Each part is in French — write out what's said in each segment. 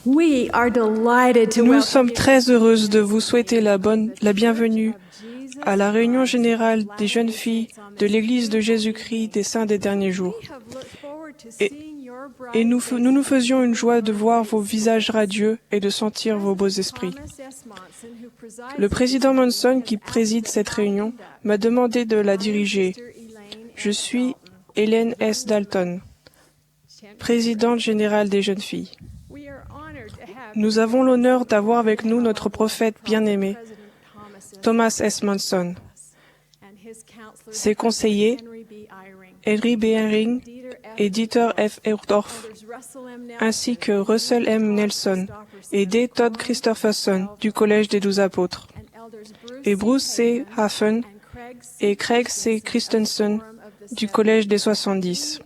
Nous sommes très heureuses de vous souhaiter la bienvenue à la réunion générale des jeunes filles de l'Église de Jésus-Christ des Saints des Derniers Jours. Et nous nous faisions une joie de voir vos visages radieux et de sentir vos beaux esprits. Le président Monson, qui préside cette réunion, m'a demandé de la diriger. Je suis Hélène S. Dalton, présidente générale des jeunes filles. Nous avons l'honneur d'avoir avec nous notre prophète bien-aimé, Thomas S. Monson, ses conseillers, Henry B. Eyring et Dieter F. Eurdorf, ainsi que Russell M. Nelson et D. Todd Christopherson du Collège des 12 Apôtres, et Bruce C. Hafen et Craig C. Christensen du Collège des 70.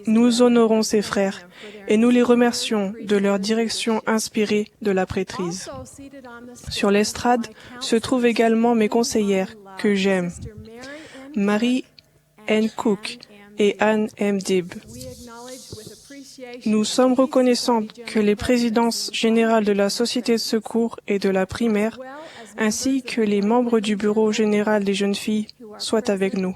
Nous honorons ces frères et nous les remercions de leur direction inspirée de la prêtrise. Sur l'estrade se trouvent également mes conseillères que j'aime, Marie N. Cook et Anne M. Dibb. Nous sommes reconnaissants que les présidences générales de la Société de secours et de la primaire, ainsi que les membres du Bureau général des jeunes filles, soient avec nous.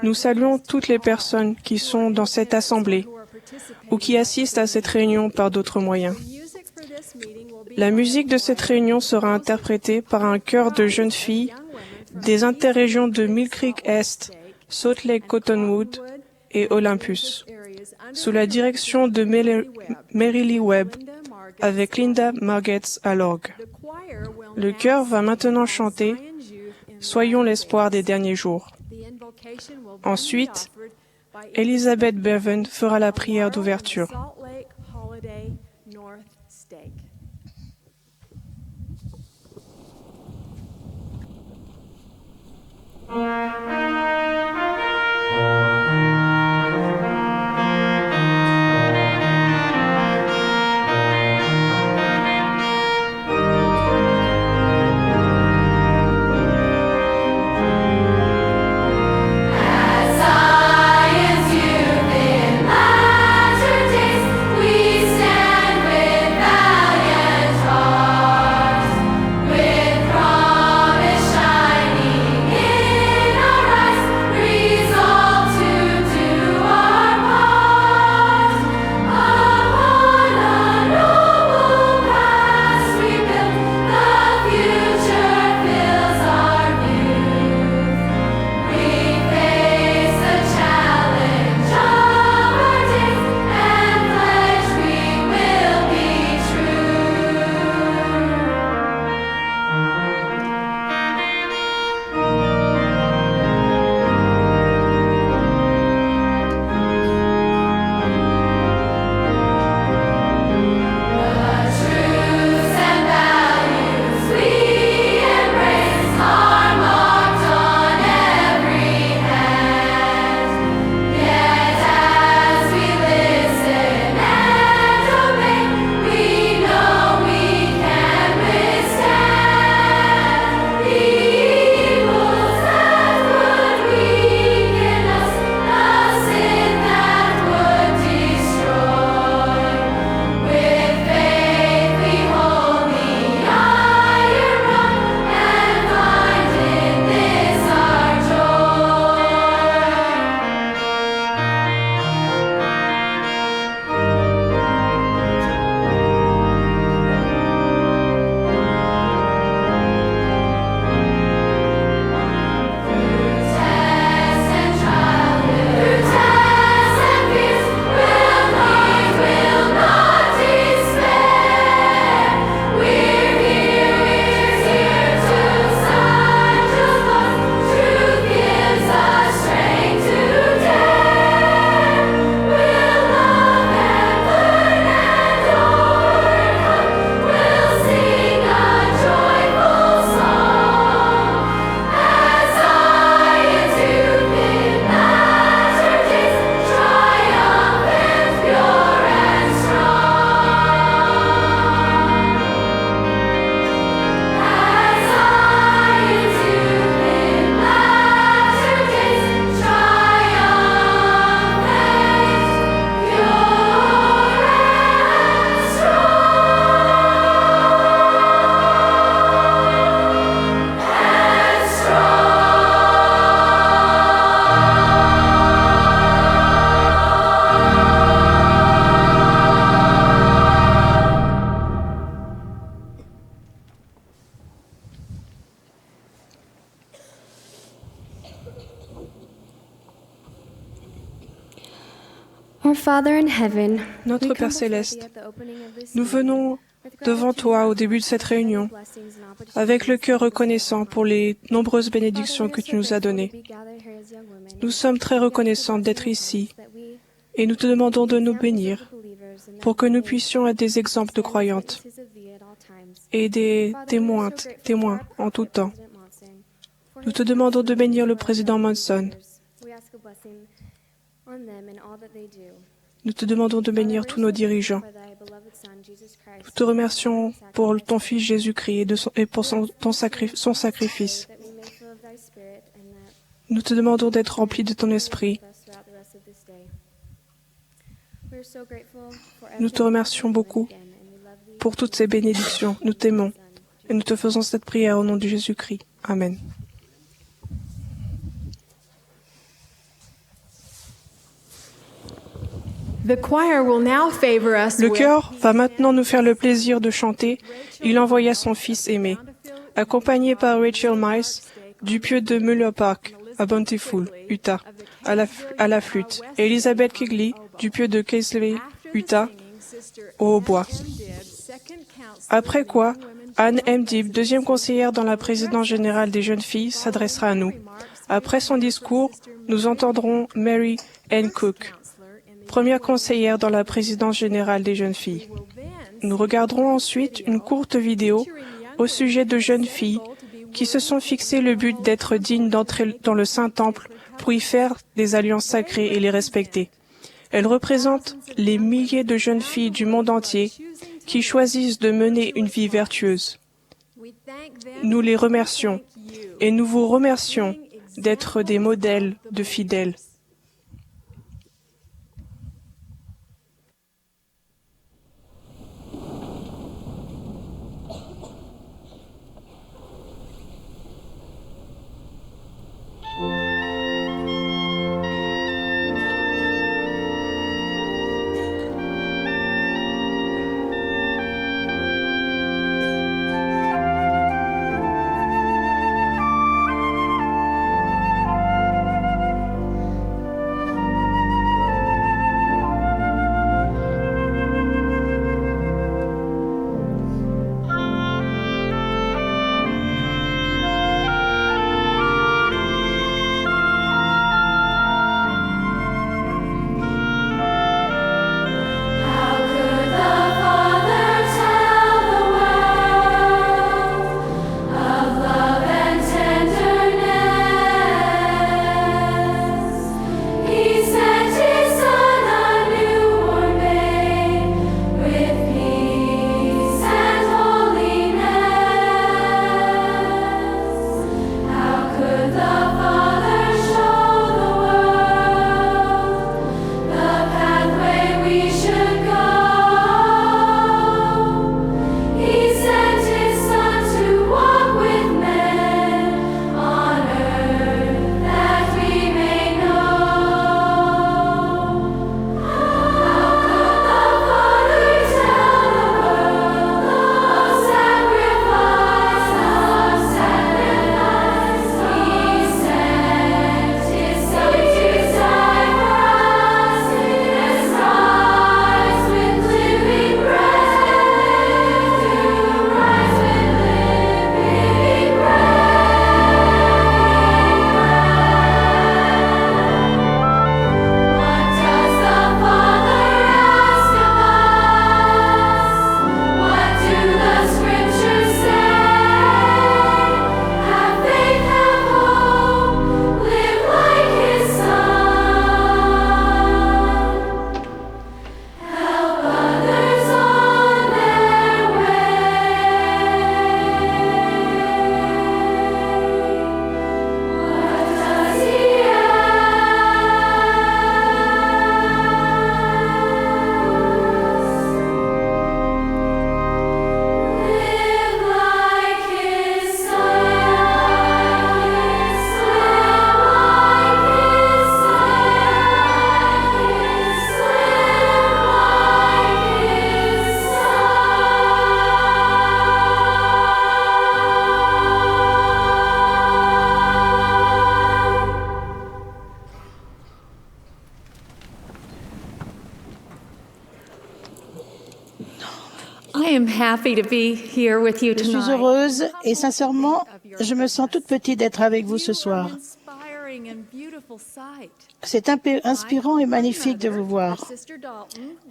Nous saluons toutes les personnes qui sont dans cette assemblée ou qui assistent à cette réunion par d'autres moyens. La musique de cette réunion sera interprétée par un chœur de jeunes filles des interrégions de Mill Creek Est, Salt Lake Cottonwood et Olympus, sous la direction de Mary Lee Webb, avec Linda Margetts à l'orgue. Le chœur va maintenant chanter « Soyons l'espoir des derniers jours ». Ensuite, Elizabeth Bevan fera la prière d'ouverture. Notre Père céleste, nous venons devant toi au début de cette réunion avec le cœur reconnaissant pour les nombreuses bénédictions que tu nous as données. Nous sommes très reconnaissants d'être ici et nous te demandons de nous bénir pour que nous puissions être des exemples de croyantes et des témoins en tout temps. Nous te demandons de bénir le président Monson. Nous te demandons de bénir tous nos dirigeants. Nous te remercions pour ton Fils Jésus-Christ et pour son sacrifice. Nous te demandons d'être remplis de ton esprit. Nous te remercions beaucoup pour toutes ces bénédictions. Nous t'aimons et nous te faisons cette prière au nom de Jésus-Christ. Amen. Le chœur va maintenant nous faire le plaisir de chanter « Il envoya son Fils aimé », accompagné par Rachel Mice du pieu de Muller Park à Bountiful, Utah, à la flûte, et Elizabeth Kigley du pieu de Casey, Utah, au hautbois. Après quoi, Anne M. Dibb, deuxième conseillère dans la présidence générale des jeunes filles, s'adressera à nous. Après son discours, nous entendrons Mary Ann Cook, première conseillère dans la présidence générale des jeunes filles. Nous regarderons ensuite une courte vidéo au sujet de jeunes filles qui se sont fixé le but d'être dignes d'entrer dans le Saint-Temple pour y faire des alliances sacrées et les respecter. Elles représentent les milliers de jeunes filles du monde entier qui choisissent de mener une vie vertueuse. Nous les remercions et nous vous remercions d'être des modèles de fidèles. Je suis heureuse et sincèrement, je me sens toute petite d'être avec vous ce soir. C'est inspirant et magnifique de vous voir.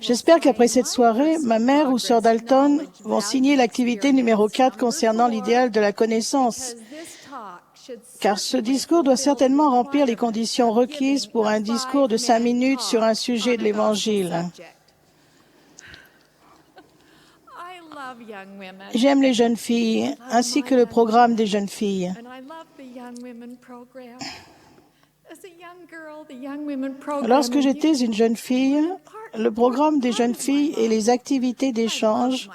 J'espère qu'après cette soirée, ma mère ou sœur Dalton vont signer l'activité numéro 4 concernant l'idéal de la connaissance, car ce discours doit certainement remplir les conditions requises pour un discours de 5 minutes sur un sujet de l'Évangile. J'aime les jeunes filles, ainsi que le programme des jeunes filles. Lorsque j'étais une jeune fille, le programme des jeunes filles et les activités d'échange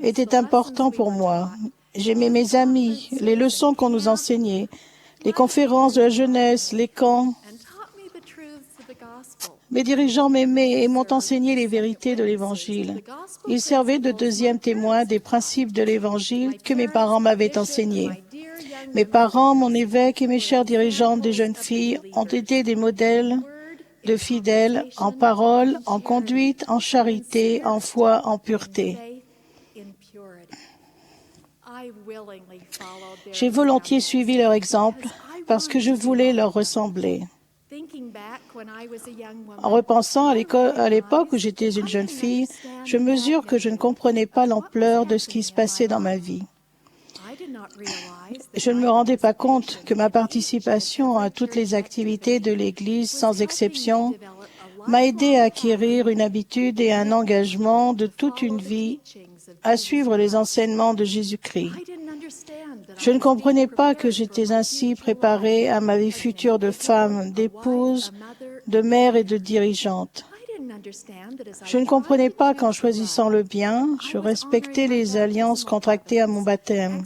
étaient importants pour moi. J'aimais mes amis, les leçons qu'on nous enseignait, les conférences de la jeunesse, les camps. Mes dirigeants m'aimaient et m'ont enseigné les vérités de l'Évangile. Ils servaient de deuxième témoin des principes de l'Évangile que mes parents m'avaient enseignés. Mes parents, mon évêque et mes chers dirigeants des jeunes filles ont été des modèles de fidèles en parole, en conduite, en charité, en foi, en pureté. J'ai volontiers suivi leur exemple parce que je voulais leur ressembler. En repensant à l'époque où j'étais une jeune fille, je mesure que je ne comprenais pas l'ampleur de ce qui se passait dans ma vie. Je ne me rendais pas compte que ma participation à toutes les activités de l'Église, sans exception, m'a aidé à acquérir une habitude et un engagement de toute une vie à suivre les enseignements de Jésus-Christ. Je ne comprenais pas que j'étais ainsi préparée à ma vie future de femme, d'épouse, de mère et de dirigeante. Je ne comprenais pas qu'en choisissant le bien, je respectais les alliances contractées à mon baptême.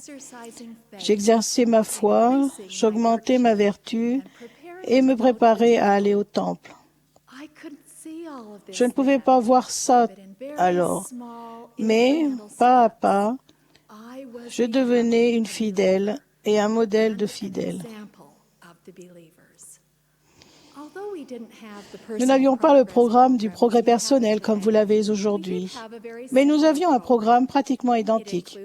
J'exerçais ma foi, j'augmentais ma vertu et me préparais à aller au temple. Je ne pouvais pas voir ça alors, mais pas à pas, je devenais une fidèle et un modèle de fidèle. Nous n'avions pas le programme du progrès personnel comme vous l'avez aujourd'hui, mais nous avions un programme pratiquement identique.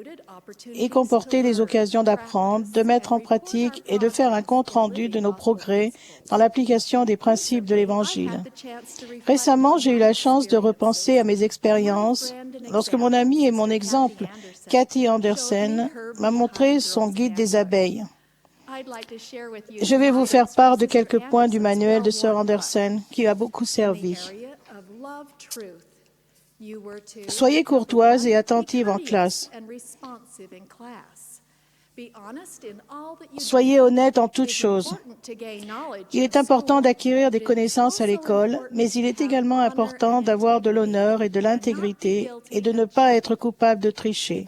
Il comportait des occasions d'apprendre, de mettre en pratique et de faire un compte-rendu de nos progrès dans l'application des principes de l'Évangile. Récemment, j'ai eu la chance de repenser à mes expériences lorsque mon ami et mon exemple, Kathy Anderson, m'a montré son guide des abeilles. Je vais vous faire part de quelques points du manuel de Sœur Anderson qui a beaucoup servi. Soyez courtoise et attentive en classe. Soyez honnête en toutes choses. Il est important d'acquérir des connaissances à l'école, mais il est également important d'avoir de l'honneur et de l'intégrité et de ne pas être coupable de tricher.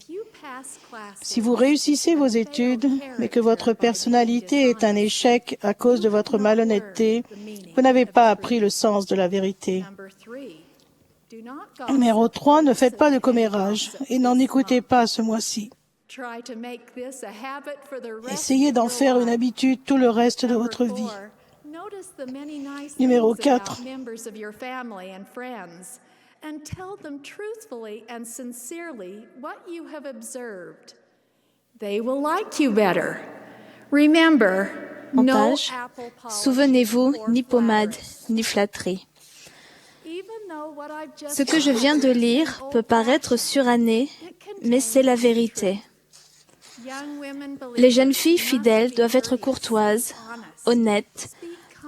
Si vous réussissez vos études, mais que votre personnalité est un échec à cause de votre malhonnêteté, vous n'avez pas appris le sens de la vérité. Numéro 3, ne faites pas de commérage et n'en écoutez pas ce mois-ci. Essayez d'en faire une habitude tout le reste de votre vie. Numéro 4. And tell them truthfully and sincerely what you have observed. They will like you better. Remember, no apple polish. Souvenez-vous, ni pommade, ni flatterie. Ce que je viens de lire peut paraître suranné, mais c'est la vérité. Les jeunes filles fidèles doivent être courtoises, honnêtes,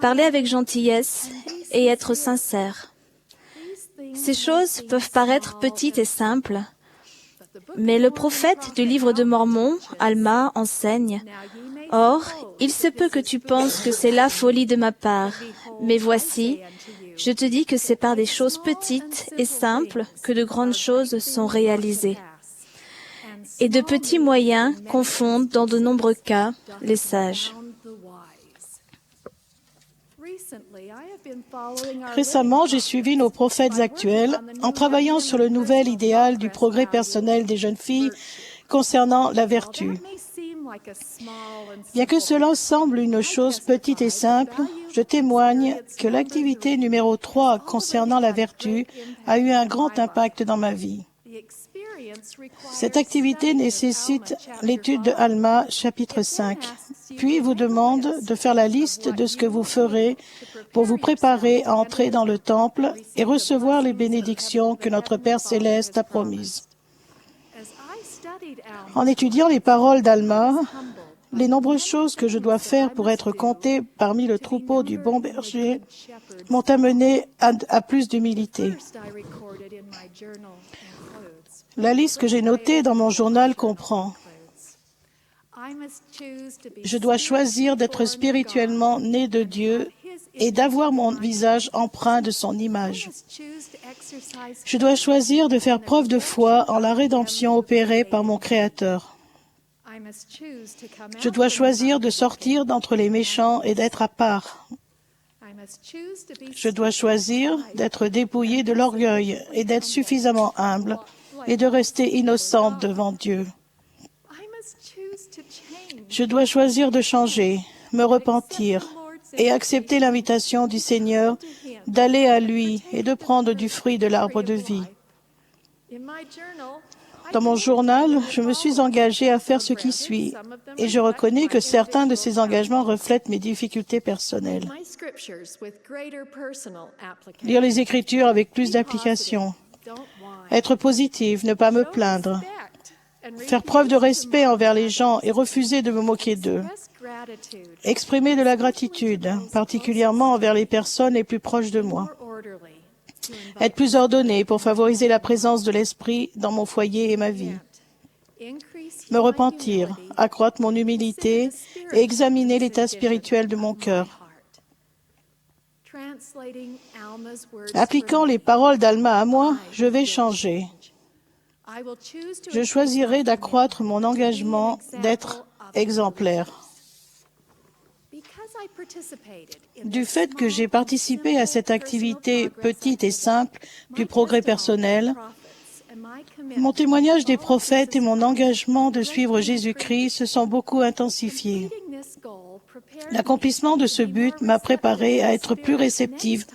parler avec gentillesse et être sincères. Ces choses peuvent paraître petites et simples, mais le prophète du livre de Mormon, Alma, enseigne « Or, il se peut que tu penses que c'est la folie de ma part, mais voici, je te dis que c'est par des choses petites et simples que de grandes choses sont réalisées. Et de petits moyens confondent dans de nombreux cas les sages. » Récemment, j'ai suivi nos prophètes actuels en travaillant sur le nouvel idéal du progrès personnel des jeunes filles concernant la vertu. Bien que cela semble une chose petite et simple, je témoigne que l'activité numéro 3 concernant la vertu a eu un grand impact dans ma vie. Cette activité nécessite l'étude de Alma, chapitre 5, puis vous demande de faire la liste de ce que vous ferez pour vous préparer à entrer dans le temple et recevoir les bénédictions que notre Père céleste a promises. En étudiant les paroles d'Alma, les nombreuses choses que je dois faire pour être compté parmi le troupeau du bon berger m'ont amené à plus d'humilité. La liste que j'ai notée dans mon journal comprend: je dois choisir d'être spirituellement né de Dieu et d'avoir mon visage empreint de son image. Je dois choisir de faire preuve de foi en la rédemption opérée par mon Créateur. Je dois choisir de sortir d'entre les méchants et d'être à part. Je dois choisir d'être dépouillé de l'orgueil et d'être suffisamment humble et de rester innocente devant Dieu. Je dois choisir de changer, me repentir et accepter l'invitation du Seigneur d'aller à lui et de prendre du fruit de l'arbre de vie. Dans mon journal, je me suis engagée à faire ce qui suit et je reconnais que certains de ces engagements reflètent mes difficultés personnelles. Lire les Écritures avec plus d'application. Être positive, ne pas me plaindre. Faire preuve de respect envers les gens et refuser de me moquer d'eux. Exprimer de la gratitude, particulièrement envers les personnes les plus proches de moi. Être plus ordonné pour favoriser la présence de l'Esprit dans mon foyer et ma vie. Me repentir, accroître mon humilité et examiner l'état spirituel de mon cœur. Appliquant les paroles d'Alma à moi, je vais changer. Je choisirai d'accroître mon engagement d'être exemplaire. Du fait que j'ai participé à cette activité petite et simple du progrès personnel, mon témoignage des prophètes et mon engagement de suivre Jésus-Christ se sont beaucoup intensifiés. L'accomplissement de ce but m'a préparé à être plus réceptive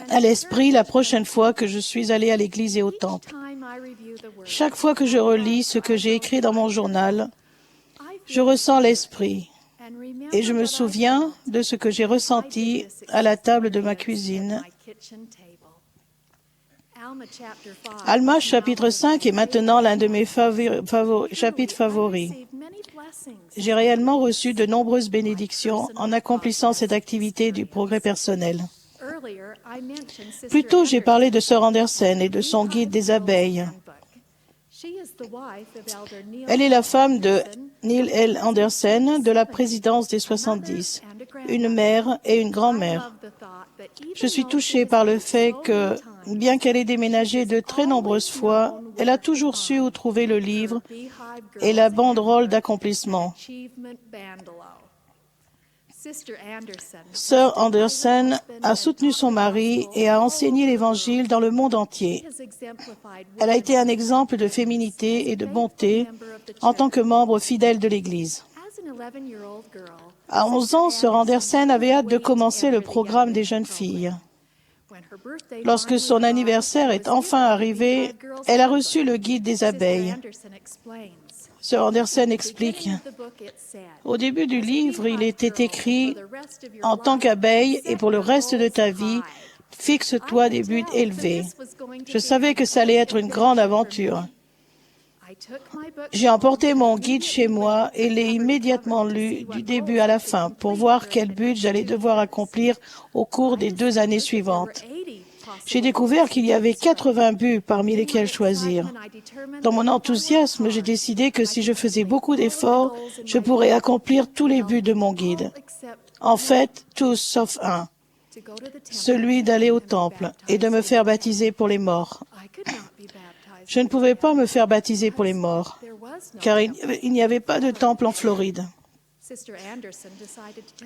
à l'Esprit la prochaine fois que je suis allée à l'Église et au temple. Chaque fois que je relis ce que j'ai écrit dans mon journal, je ressens l'Esprit et je me souviens de ce que j'ai ressenti à la table de ma cuisine. Alma, chapitre 5, est maintenant l'un de mes chapitres favoris. J'ai réellement reçu de nombreuses bénédictions en accomplissant cette activité du progrès personnel. Plus tôt, j'ai parlé de Sœur Anderson et de son guide des abeilles. Elle est la femme de Neil L. Anderson, de la présidence des 70, une mère et une grand-mère. Je suis touchée par le fait que, bien qu'elle ait déménagé de très nombreuses fois, elle a toujours su où trouver le livre et la banderole d'accomplissement. Sœur Anderson a soutenu son mari et a enseigné l'Évangile dans le monde entier. Elle a été un exemple de féminité et de bonté en tant que membre fidèle de l'Église. À 11 ans, Sœur Anderson avait hâte de commencer le programme des jeunes filles. Lorsque son anniversaire est enfin arrivé, elle a reçu le guide des abeilles. Sœur Anderson explique: au début du livre, il était écrit « En tant qu'abeille et pour le reste de ta vie, fixe-toi des buts élevés. » Je savais que ça allait être une grande aventure. J'ai emporté mon guide chez moi et l'ai immédiatement lu du début à la fin pour voir quel but j'allais devoir accomplir au cours des 2 années suivantes. J'ai découvert qu'il y avait 80 buts parmi lesquels choisir. Dans mon enthousiasme, j'ai décidé que si je faisais beaucoup d'efforts, je pourrais accomplir tous les buts de mon guide. En fait, tous sauf un, celui d'aller au temple et de me faire baptiser pour les morts. Je ne pouvais pas me faire baptiser pour les morts, car il n'y avait pas de temple en Floride.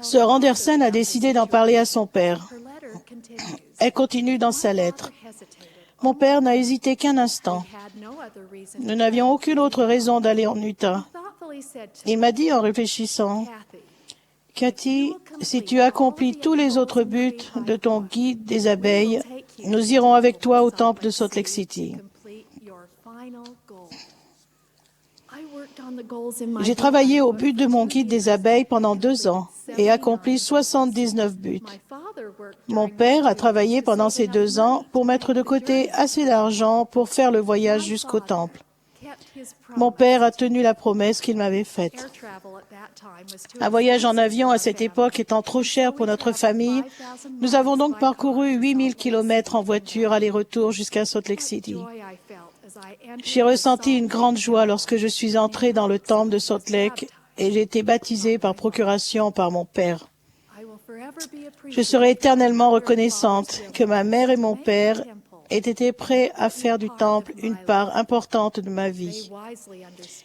Sœur Anderson a décidé d'en parler à son père. Elle continue dans sa lettre. Mon père n'a hésité qu'un instant. Nous n'avions aucune autre raison d'aller en Utah. Il m'a dit en réfléchissant: Cathy, si tu accomplis tous les autres buts de ton guide des abeilles, nous irons avec toi au temple de Salt Lake City. J'ai travaillé au but de mon guide des abeilles pendant 2 ans et accompli 79 buts. Mon père a travaillé pendant ces 2 ans pour mettre de côté assez d'argent pour faire le voyage jusqu'au temple. Mon père a tenu la promesse qu'il m'avait faite. Un voyage en avion à cette époque étant trop cher pour notre famille, nous avons donc parcouru 8000 kilomètres en voiture aller-retour jusqu'à Salt Lake City. J'ai ressenti une grande joie lorsque je suis entrée dans le temple de Salt Lake et j'ai été baptisée par procuration par mon père. Je serai éternellement reconnaissante que ma mère et mon père aient été prêts à faire du temple une part importante de ma vie.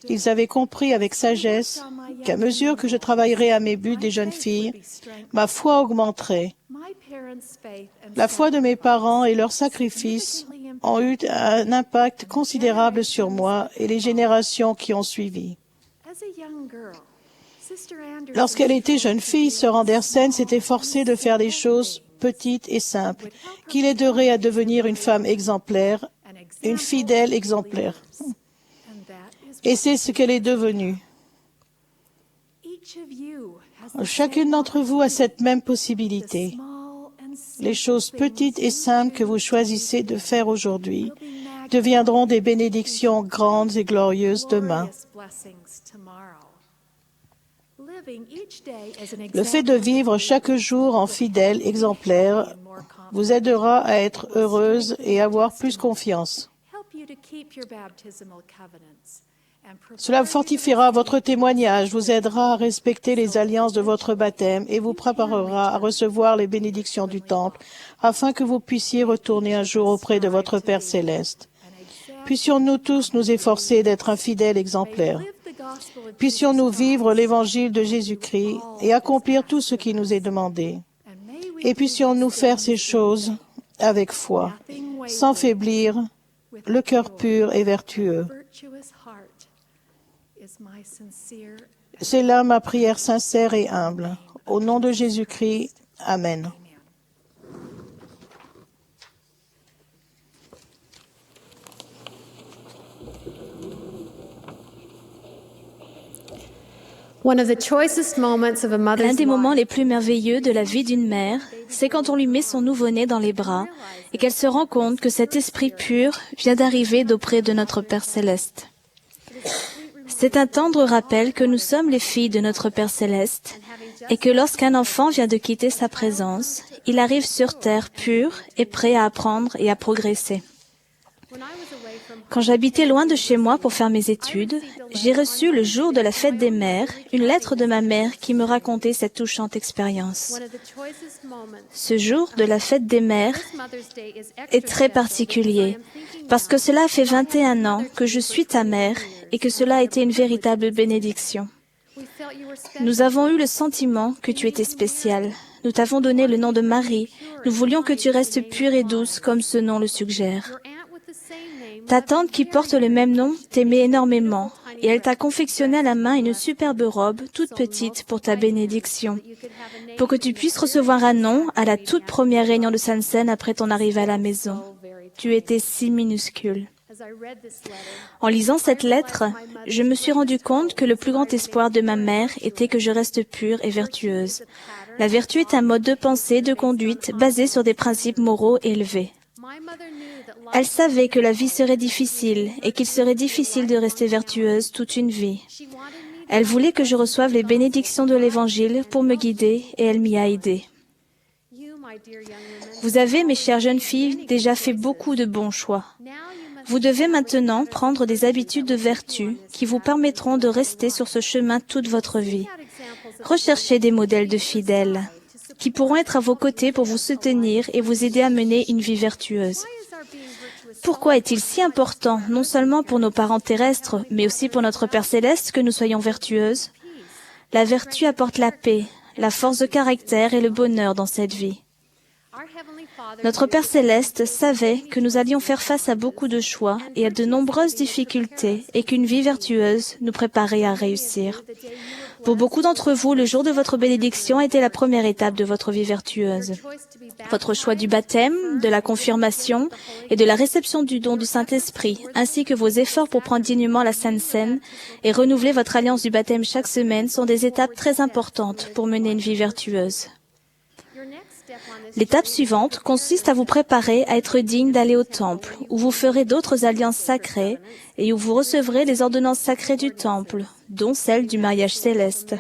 Ils avaient compris avec sagesse qu'à mesure que je travaillerais à mes buts des jeunes filles, ma foi augmenterait. La foi de mes parents et leurs sacrifices ont eu un impact considérable sur moi et les générations qui ont suivi. Lorsqu'elle était jeune fille, Sœur Andersen s'était forcée de faire des choses petites et simples, qui l'aideraient à devenir une femme exemplaire, une fidèle exemplaire. Et c'est ce qu'elle est devenue. Chacune d'entre vous a cette même possibilité. Les choses petites et simples que vous choisissez de faire aujourd'hui deviendront des bénédictions grandes et glorieuses demain. Le fait de vivre chaque jour en fidèle exemplaire vous aidera à être heureuse et avoir plus confiance. Cela fortifiera votre témoignage, vous aidera à respecter les alliances de votre baptême et vous préparera à recevoir les bénédictions du temple afin que vous puissiez retourner un jour auprès de votre Père céleste. Puissions-nous tous nous efforcer d'être un fidèle exemplaire. Puissions-nous vivre l'évangile de Jésus-Christ et accomplir tout ce qui nous est demandé. Et puissions-nous faire ces choses avec foi, sans faiblir, le cœur pur et vertueux. C'est là ma prière sincère et humble. Au nom de Jésus-Christ, Amen. L'un des moments les plus merveilleux de la vie d'une mère, c'est quand on lui met son nouveau-né dans les bras et qu'elle se rend compte que cet esprit pur vient d'arriver d'auprès de notre Père céleste. C'est un tendre rappel que nous sommes les filles de notre Père céleste et que lorsqu'un enfant vient de quitter sa présence, il arrive sur terre pur et prêt à apprendre et à progresser. Quand j'habitais loin de chez moi pour faire mes études, j'ai reçu le jour de la fête des mères une lettre de ma mère qui me racontait cette touchante expérience. Ce jour de la fête des mères est très particulier parce que cela fait 21 ans que je suis ta mère et que cela a été une véritable bénédiction. Nous avons eu le sentiment que tu étais spéciale. Nous t'avons donné le nom de Marie. Nous voulions que tu restes pure et douce comme ce nom le suggère. Ta tante qui porte le même nom t'aimait énormément et elle t'a confectionné à la main une superbe robe toute petite pour ta bénédiction, pour que tu puisses recevoir un nom à la toute première réunion de Sansen après ton arrivée à la maison. Tu étais si minuscule. En lisant cette lettre, je me suis rendu compte que le plus grand espoir de ma mère était que je reste pure et vertueuse. La vertu est un mode de pensée et de conduite basé sur des principes moraux élevés. Elle savait que la vie serait difficile et qu'il serait difficile de rester vertueuse toute une vie. Elle voulait que je reçoive les bénédictions de l'Évangile pour me guider et elle m'y a aidée. Vous avez, mes chères jeunes filles, déjà fait beaucoup de bons choix. Vous devez maintenant prendre des habitudes de vertu qui vous permettront de rester sur ce chemin toute votre vie. Recherchez des modèles de fidèles qui pourront être à vos côtés pour vous soutenir et vous aider à mener une vie vertueuse. Pourquoi est-il si important, non seulement pour nos parents terrestres, mais aussi pour notre Père céleste, que nous soyons vertueuses? La vertu apporte la paix, la force de caractère et le bonheur dans cette vie. Notre Père céleste savait que nous allions faire face à beaucoup de choix et à de nombreuses difficultés et qu'une vie vertueuse nous préparait à réussir. Pour beaucoup d'entre vous, le jour de votre bénédiction a été la première étape de votre vie vertueuse. Votre choix du baptême, de la confirmation et de la réception du don du Saint-Esprit, ainsi que vos efforts pour prendre dignement la Sainte Seine et renouveler votre alliance du baptême chaque semaine sont des étapes très importantes pour mener une vie vertueuse. L'étape suivante consiste à vous préparer à être digne d'aller au temple, où vous ferez d'autres alliances sacrées et où vous recevrez les ordonnances sacrées du temple, dont celle du mariage céleste.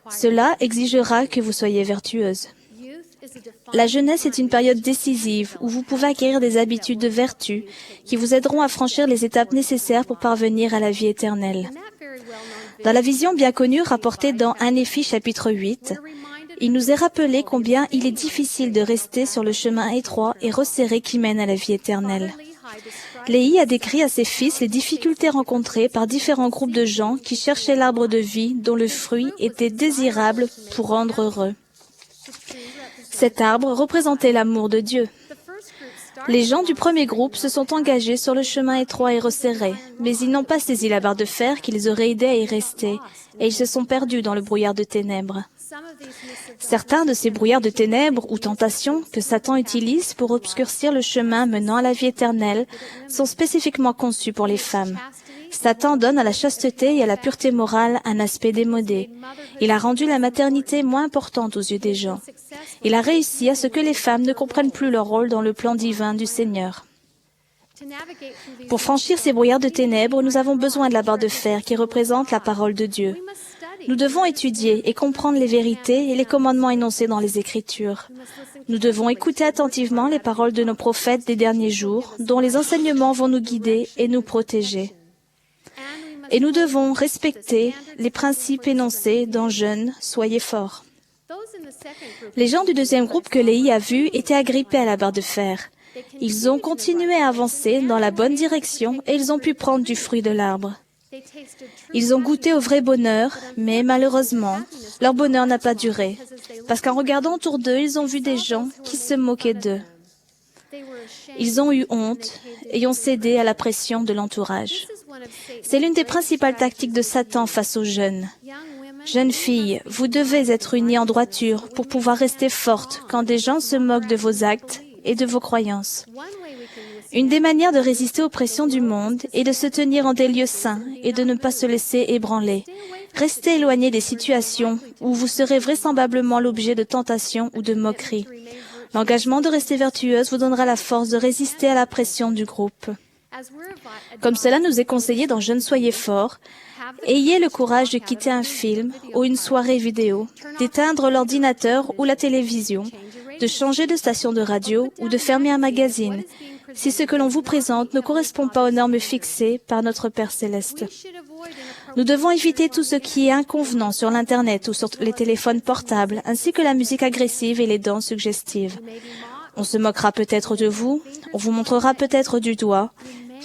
Cela exigera que vous soyez vertueuse. La jeunesse est une période décisive où vous pouvez acquérir des habitudes de vertu qui vous aideront à franchir les étapes nécessaires pour parvenir à la vie éternelle. Dans la vision bien connue rapportée dans 1 Néphi chapitre 8, il nous est rappelé combien il est difficile de rester sur le chemin étroit et resserré qui mène à la vie éternelle. Léhi a décrit à ses fils les difficultés rencontrées par différents groupes de gens qui cherchaient l'arbre de vie dont le fruit était désirable pour rendre heureux. Cet arbre représentait l'amour de Dieu. Les gens du premier groupe se sont engagés sur le chemin étroit et resserré, mais ils n'ont pas saisi la barre de fer qui les aurait aidés à y rester, et ils se sont perdus dans le brouillard de ténèbres. Certains de ces brouillards de ténèbres ou tentations que Satan utilise pour obscurcir le chemin menant à la vie éternelle sont spécifiquement conçus pour les femmes. Satan donne à la chasteté et à la pureté morale un aspect démodé. Il a rendu la maternité moins importante aux yeux des gens. Il a réussi à ce que les femmes ne comprennent plus leur rôle dans le plan divin du Seigneur. Pour franchir ces brouillards de ténèbres, nous avons besoin de la barre de fer qui représente la parole de Dieu. Nous devons étudier et comprendre les vérités et les commandements énoncés dans les Écritures. Nous devons écouter attentivement les paroles de nos prophètes des derniers jours, dont les enseignements vont nous guider et nous protéger. Et nous devons respecter les principes énoncés dans Jeunes, soyez forts. Les gens du deuxième groupe que Léhi a vu étaient agrippés à la barre de fer. Ils ont continué à avancer dans la bonne direction et ils ont pu prendre du fruit de l'arbre. Ils ont goûté au vrai bonheur, mais malheureusement, leur bonheur n'a pas duré, parce qu'en regardant autour d'eux, ils ont vu des gens qui se moquaient d'eux. Ils ont eu honte et ont cédé à la pression de l'entourage. C'est l'une des principales tactiques de Satan face aux jeunes. Jeunes filles, vous devez être unies en droiture pour pouvoir rester fortes quand des gens se moquent de vos actes et de vos croyances. Une des manières de résister aux pressions du monde est de se tenir en des lieux saints et de ne pas se laisser ébranler. Restez éloignés des situations où vous serez vraisemblablement l'objet de tentations ou de moqueries. L'engagement de rester vertueuse vous donnera la force de résister à la pression du groupe. Comme cela nous est conseillé dans Jeunes soyez forts, ayez le courage de quitter un film ou une soirée vidéo, d'éteindre l'ordinateur ou la télévision, de changer de station de radio ou de fermer un magazine, si ce que l'on vous présente ne correspond pas aux normes fixées par notre Père céleste. Nous devons éviter tout ce qui est inconvenant sur l'Internet ou sur les téléphones portables, ainsi que la musique agressive et les danses suggestives. On se moquera peut-être de vous, on vous montrera peut-être du doigt,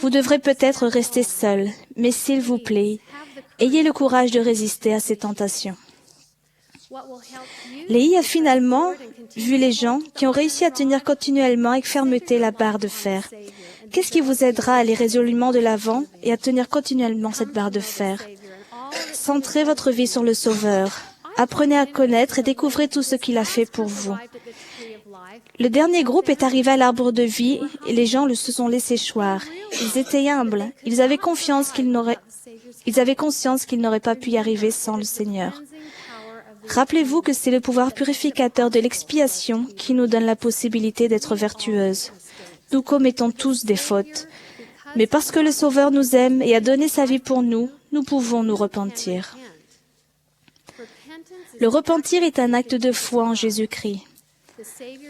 vous devrez peut-être rester seul, mais s'il vous plaît, ayez le courage de résister à ces tentations. Léhi a finalement vu les gens qui ont réussi à tenir continuellement avec fermeté la barre de fer. Qu'est-ce qui vous aidera à aller résolument de l'avant et à tenir continuellement cette barre de fer? Centrez votre vie sur le Sauveur. Apprenez à connaître et découvrez tout ce qu'il a fait pour vous. Le dernier groupe est arrivé à l'arbre de vie et les gens se sont laissés choir. Ils étaient humbles. Ils avaient conscience qu'ils n'auraient pas pu y arriver sans le Seigneur. Rappelez-vous que c'est le pouvoir purificateur de l'expiation qui nous donne la possibilité d'être vertueuses. Nous commettons tous des fautes, mais parce que le Sauveur nous aime et a donné sa vie pour nous, nous pouvons nous repentir. Le repentir est un acte de foi en Jésus-Christ.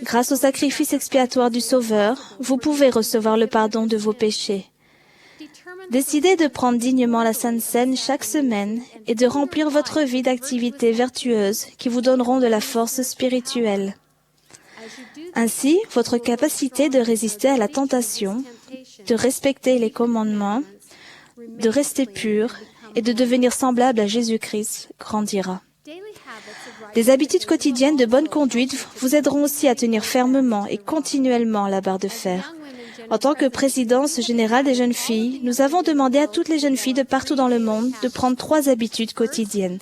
Grâce au sacrifice expiatoire du Sauveur, vous pouvez recevoir le pardon de vos péchés. Décidez de prendre dignement la Sainte Seine chaque semaine et de remplir votre vie d'activités vertueuses qui vous donneront de la force spirituelle. Ainsi, votre capacité de résister à la tentation, de respecter les commandements, de rester pur et de devenir semblable à Jésus-Christ grandira. Des habitudes quotidiennes de bonne conduite vous aideront aussi à tenir fermement et continuellement la barre de fer. En tant que présidence générale des jeunes filles, nous avons demandé à toutes les jeunes filles de partout dans le monde de prendre 3 habitudes quotidiennes.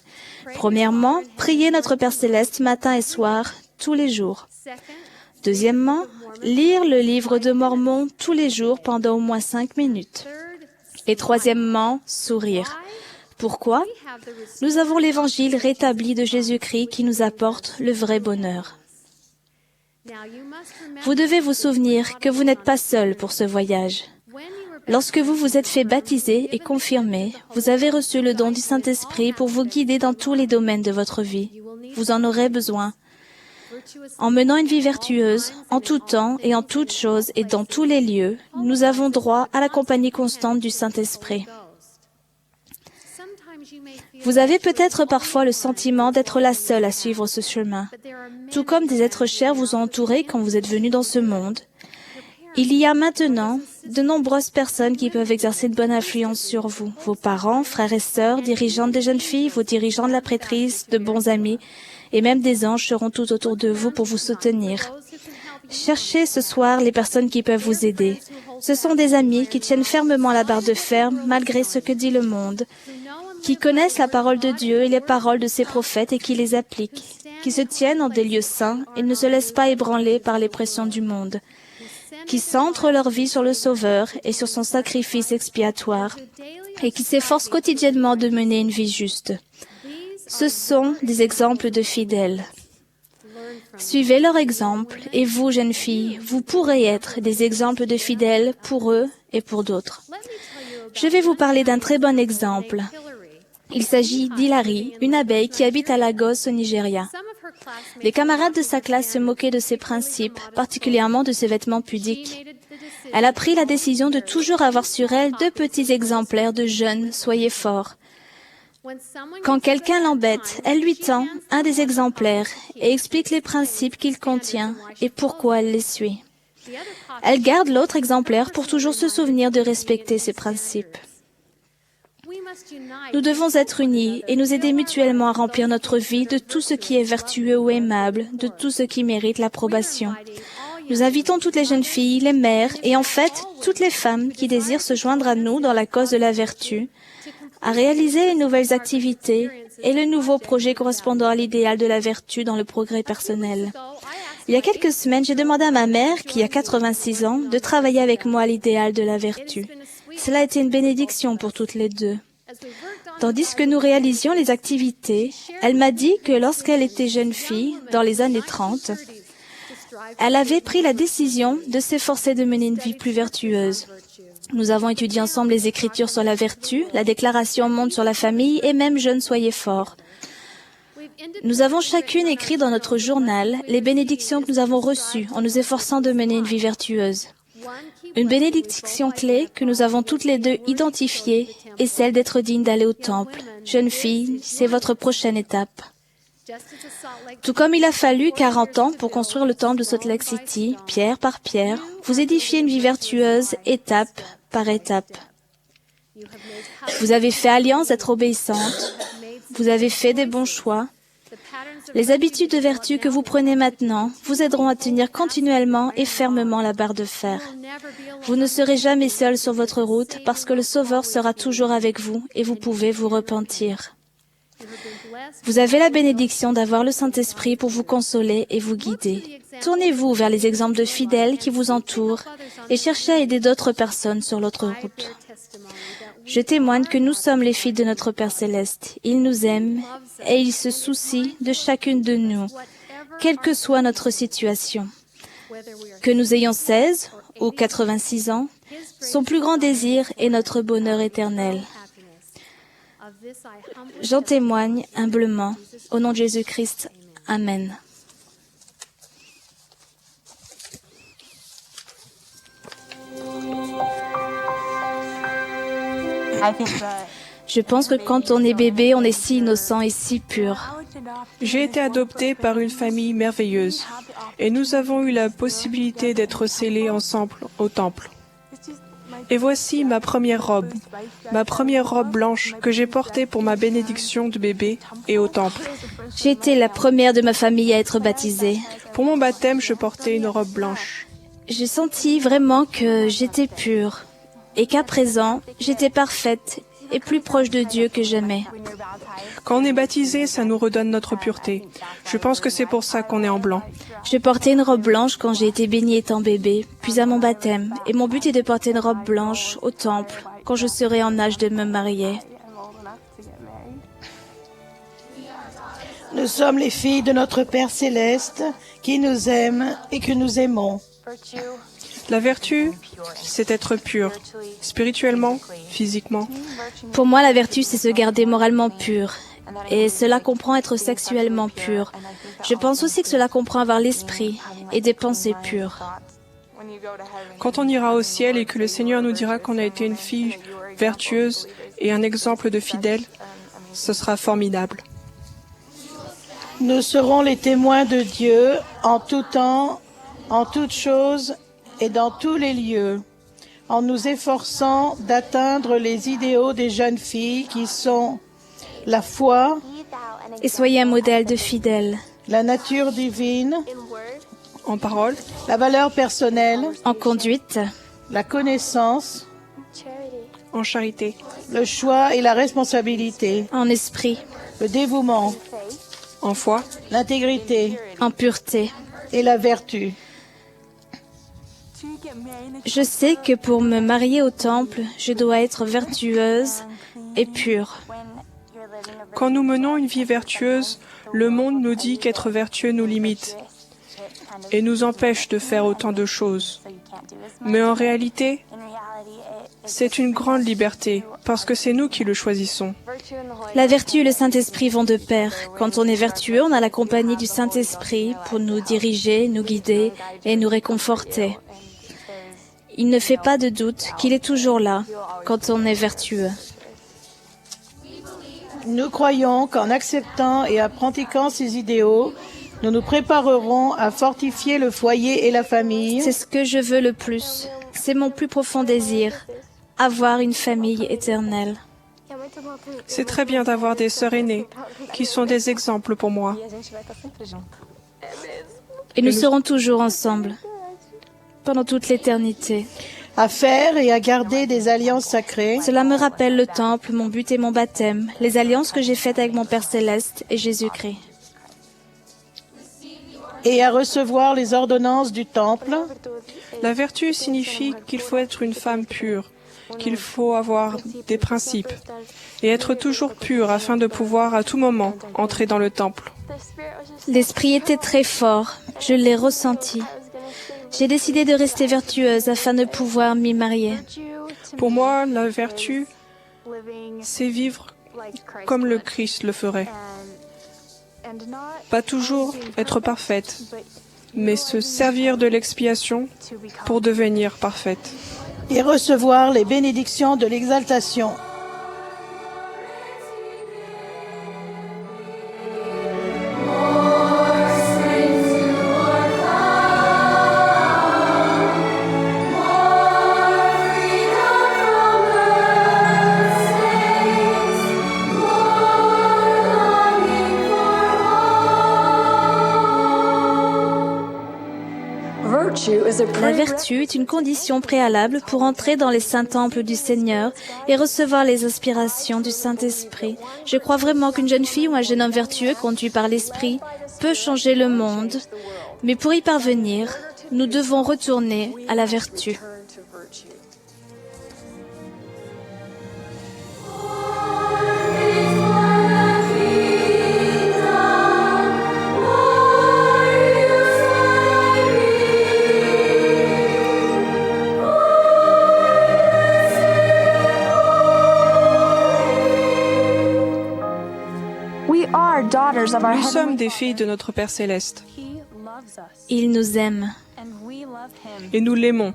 Premièrement, prier notre Père Céleste matin et soir, tous les jours. Deuxièmement, lire le livre de Mormon tous les jours pendant au moins 5 minutes. Et troisièmement, sourire. Pourquoi? Nous avons l'évangile rétabli de Jésus-Christ qui nous apporte le vrai bonheur. Vous devez vous souvenir que vous n'êtes pas seul pour ce voyage. Lorsque vous vous êtes fait baptiser et confirmer, vous avez reçu le don du Saint-Esprit pour vous guider dans tous les domaines de votre vie. Vous en aurez besoin. En menant une vie vertueuse, en tout temps et en toutes choses et dans tous les lieux, nous avons droit à la compagnie constante du Saint-Esprit. Vous avez peut-être parfois le sentiment d'être la seule à suivre ce chemin. Tout comme des êtres chers vous ont entouré quand vous êtes venu dans ce monde, il y a maintenant de nombreuses personnes qui peuvent exercer de bonne influence sur vous. Vos parents, frères et sœurs, dirigeantes des jeunes filles, vos dirigeants de la prêtrise, de bons amis, et même des anges seront tout autour de vous pour vous soutenir. Cherchez ce soir les personnes qui peuvent vous aider. Ce sont des amis qui tiennent fermement la barre de fer malgré ce que dit le monde, qui connaissent la parole de Dieu et les paroles de ses prophètes et qui les appliquent, qui se tiennent en des lieux saints et ne se laissent pas ébranler par les pressions du monde, qui centrent leur vie sur le Sauveur et sur son sacrifice expiatoire, et qui s'efforcent quotidiennement de mener une vie juste. Ce sont des exemples de fidèles. Suivez leur exemple, et vous, jeunes filles, vous pourrez être des exemples de fidèles pour eux et pour d'autres. Je vais vous parler d'un très bon exemple. Il s'agit d'Hilary, une abeille qui habite à Lagos, au Nigeria. Les camarades de sa classe se moquaient de ses principes, particulièrement de ses vêtements pudiques. Elle a pris la décision de toujours avoir sur elle 2 petits exemplaires de jeunes soyez forts. Quand quelqu'un l'embête, elle lui tend un des exemplaires et explique les principes qu'il contient et pourquoi elle les suit. Elle garde l'autre exemplaire pour toujours se souvenir de respecter ses principes. Nous devons être unis et nous aider mutuellement à remplir notre vie de tout ce qui est vertueux ou aimable, de tout ce qui mérite l'approbation. Nous invitons toutes les jeunes filles, les mères et en fait toutes les femmes qui désirent se joindre à nous dans la cause de la vertu, à réaliser les nouvelles activités et le nouveau projet correspondant à l'idéal de la vertu dans le progrès personnel. Il y a quelques semaines, j'ai demandé à ma mère, qui a 86 ans, de travailler avec moi à l'idéal de la vertu. Cela a été une bénédiction pour toutes les deux. Tandis que nous réalisions les activités, elle m'a dit que lorsqu'elle était jeune fille, dans les années 30, elle avait pris la décision de s'efforcer de mener une vie plus vertueuse. Nous avons étudié ensemble les Écritures sur la vertu, la déclaration monde sur la famille et même jeunes soyez forts. Nous avons chacune écrit dans notre journal les bénédictions que nous avons reçues en nous efforçant de mener une vie vertueuse. Une bénédiction clé que nous avons toutes les deux identifiée est celle d'être digne d'aller au temple. Jeune fille, c'est votre prochaine étape. Tout comme il a fallu 40 ans pour construire le temple de Salt Lake City, pierre par pierre, vous édifiez une vie vertueuse étape par étape. Vous avez fait alliance d'être obéissante. Vous avez fait des bons choix. Les habitudes de vertu que vous prenez maintenant vous aideront à tenir continuellement et fermement la barre de fer. Vous ne serez jamais seul sur votre route parce que le Sauveur sera toujours avec vous et vous pouvez vous repentir. Vous avez la bénédiction d'avoir le Saint-Esprit pour vous consoler et vous guider. Tournez-vous vers les exemples de fidèles qui vous entourent et cherchez à aider d'autres personnes sur l'autre route. Je témoigne que nous sommes les filles de notre Père Céleste. Il nous aime et il se soucie de chacune de nous, quelle que soit notre situation. Que nous ayons 16 ou 86 ans, son plus grand désir est notre bonheur éternel. J'en témoigne humblement. Au nom de Jésus-Christ. Amen. Je pense que quand on est bébé, on est si innocent et si pur. J'ai été adoptée par une famille merveilleuse et nous avons eu la possibilité d'être scellés ensemble au temple. Et voici ma première robe blanche que j'ai portée pour ma bénédiction de bébé et au temple. J'ai été la première de ma famille à être baptisée. Pour mon baptême, je portais une robe blanche. j'ai senti vraiment que j'étais pure et qu'à présent, j'étais parfaite et plus proche de Dieu que jamais. Quand on est baptisé, ça nous redonne notre pureté. Je pense que c'est pour ça qu'on est en blanc. Je portais une robe blanche quand j'ai été baignée étant bébé, puis à mon baptême, et mon but est de porter une robe blanche au temple quand je serai en âge de me marier. Nous sommes les filles de notre Père céleste qui nous aime et que nous aimons. La vertu, c'est être pur, spirituellement, physiquement. Pour moi, la vertu, c'est se garder moralement pur. Et cela comprend être sexuellement pur. Je pense aussi que cela comprend avoir l'esprit et des pensées pures. Quand on ira au ciel et que le Seigneur nous dira qu'on a été une fille vertueuse et un exemple de fidèle, ce sera formidable. Nous serons les témoins de Dieu en tout temps, en toutes choses et dans tous les lieux, en nous efforçant d'atteindre les idéaux des jeunes filles qui sont la foi, Et soyez un modèle de fidèle, la nature divine, En parole, la valeur personnelle, en conduite, la connaissance, en charité, le choix et la responsabilité, en esprit, le dévouement, en foi, l'intégrité en pureté. et la vertu. Je sais que pour me marier au temple, je dois être vertueuse et pure. Quand nous menons une vie vertueuse, le monde nous dit qu'être vertueux nous limite et nous empêche de faire autant de choses. Mais en réalité, c'est une grande liberté parce que c'est nous qui le choisissons. La vertu et le Saint-Esprit vont de pair. Quand on est vertueux, on a la compagnie du Saint-Esprit pour nous diriger, nous guider et nous réconforter. Il ne fait pas de doute qu'il est toujours là quand on est vertueux. Nous croyons qu'en acceptant et en pratiquant ces idéaux, nous nous préparerons à fortifier le foyer et la famille. C'est ce que je veux le plus. C'est mon plus profond désir, avoir une famille éternelle. C'est très bien d'avoir des sœurs aînées qui sont des exemples pour moi. Et nous serons toujours ensemble, pendant toute l'éternité. À faire et à garder des alliances sacrées, Cela me rappelle le temple, mon but et mon baptême, les alliances que j'ai faites avec mon Père céleste et Jésus-Christ. et à recevoir les ordonnances du temple. La vertu signifie qu'il faut être une femme pure, qu'il faut avoir des principes et être toujours pur afin de pouvoir à tout moment entrer dans le temple. L'esprit était très fort, je l'ai ressenti. J'ai décidé de rester vertueuse afin de pouvoir m'y marier. Pour moi, la vertu, c'est vivre comme le Christ le ferait. Pas toujours être parfaite, mais se servir de l'expiation pour devenir parfaite. Et recevoir les bénédictions de l'exaltation. La vertu est une condition préalable pour entrer dans les saints temples du Seigneur et recevoir les aspirations du Saint-Esprit. Je crois vraiment qu'une jeune fille ou un jeune homme vertueux conduit par l'Esprit peut changer le monde. Mais pour y parvenir, nous devons retourner à la vertu. Nous sommes des filles de notre Père céleste Il nous aime et nous l'aimons.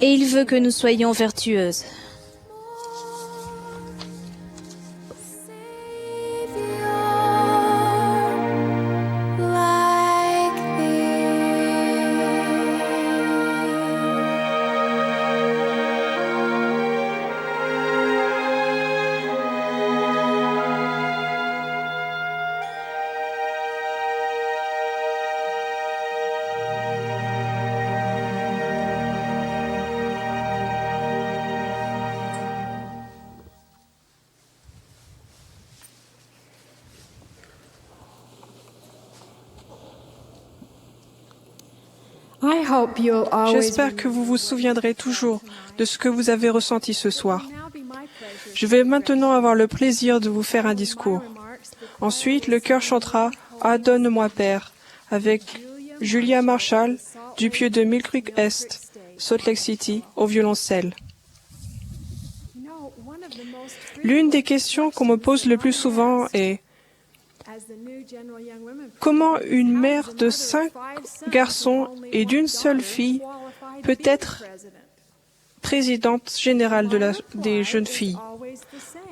et il veut que nous soyons vertueuses. J'espère que vous vous souviendrez toujours de ce que vous avez ressenti ce soir. Je vais maintenant avoir le plaisir de vous faire un discours. Ensuite, le chœur chantera « Adonne-moi Père » avec Julia Marshall du pieu de Mill Creek Est, Salt Lake City, au violoncelle. L'une des questions qu'on me pose le plus souvent est comment une mère de 5 garçons et d'une seule fille peut être présidente générale des jeunes filles?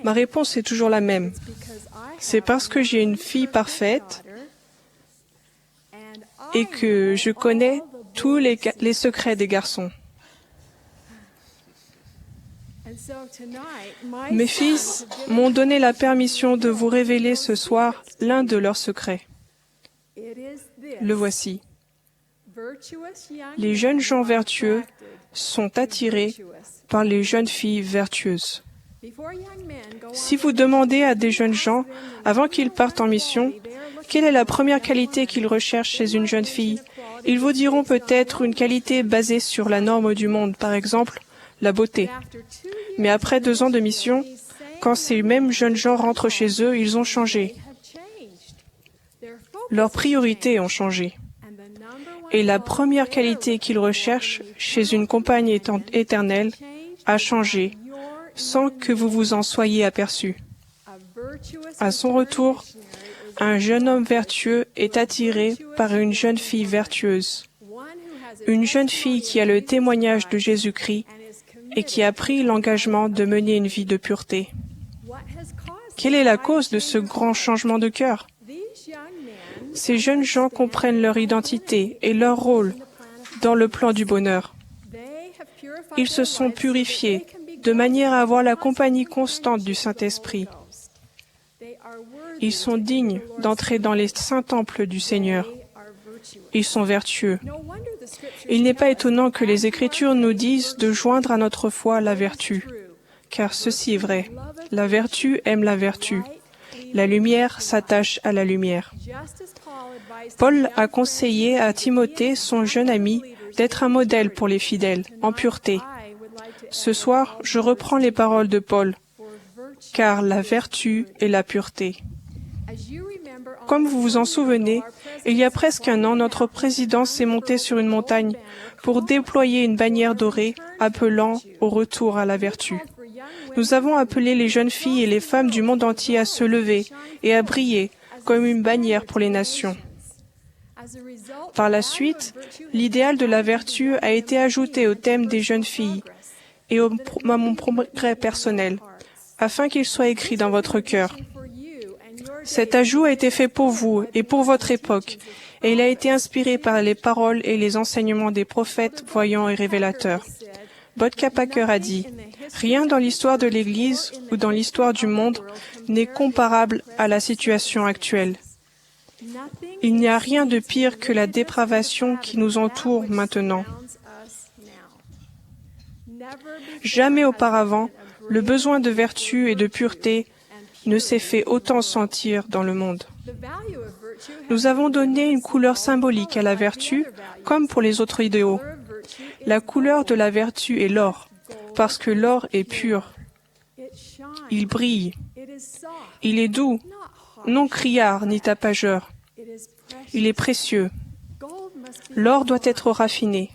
Ma réponse est toujours la même. C'est parce que j'ai une fille parfaite et que je connais tous les secrets des garçons. Mes fils m'ont donné la permission de vous révéler ce soir l'un de leurs secrets. Le voici. Les jeunes gens vertueux sont attirés par les jeunes filles vertueuses. Si vous demandez à des jeunes gens, avant qu'ils partent en mission, quelle est la première qualité qu'ils recherchent chez une jeune fille, ils vous diront peut-être une qualité basée sur la norme du monde, par exemple, la beauté. Mais après 2 ans de mission, quand ces mêmes jeunes gens rentrent chez eux, ils ont changé. Leurs priorités ont changé. Et la première qualité qu'ils recherchent chez une compagne éternelle a changé, sans que vous vous en soyez aperçu. À son retour, un jeune homme vertueux est attiré par une jeune fille vertueuse. Une jeune fille qui a le témoignage de Jésus-Christ et qui a pris l'engagement de mener une vie de pureté. Quelle est la cause de ce grand changement de cœur? Ces jeunes gens comprennent leur identité et leur rôle dans le plan du bonheur. Ils se sont purifiés de manière à avoir la compagnie constante du Saint-Esprit. Ils sont dignes d'entrer dans les saints temples du Seigneur. Ils sont vertueux. Il n'est pas étonnant que les Écritures nous disent de joindre à notre foi la vertu, car ceci est vrai. La vertu aime la vertu. La lumière s'attache à la lumière. Paul a conseillé à Timothée, son jeune ami, d'être un modèle pour les fidèles, en pureté. Ce soir, je reprends les paroles de Paul, car la vertu est la pureté. Comme vous vous en souvenez, il y a presque 1 an, notre président s'est monté sur une montagne pour déployer une bannière dorée appelant au retour à la vertu. Nous avons appelé les jeunes filles et les femmes du monde entier à se lever et à briller comme une bannière pour les nations. Par la suite, l'idéal de la vertu a été ajouté au thème des jeunes filles et à mon progrès personnel, afin qu'il soit écrit dans votre cœur. Cet ajout a été fait pour vous et pour votre époque, et il a été inspiré par les paroles et les enseignements des prophètes, voyants et révélateurs. Bodka Packer a dit « Rien dans l'histoire de l'Église ou dans l'histoire du monde n'est comparable à la situation actuelle. Il n'y a rien de pire que la dépravation qui nous entoure maintenant. Jamais auparavant, le besoin de vertu et de pureté ne s'est fait autant sentir dans le monde. Nous avons donné une couleur symbolique à la vertu, comme pour les autres idéaux. La couleur de la vertu est l'or, parce que l'or est pur. Il brille. Il est doux, non criard ni tapageur. Il est précieux. L'or doit être raffiné.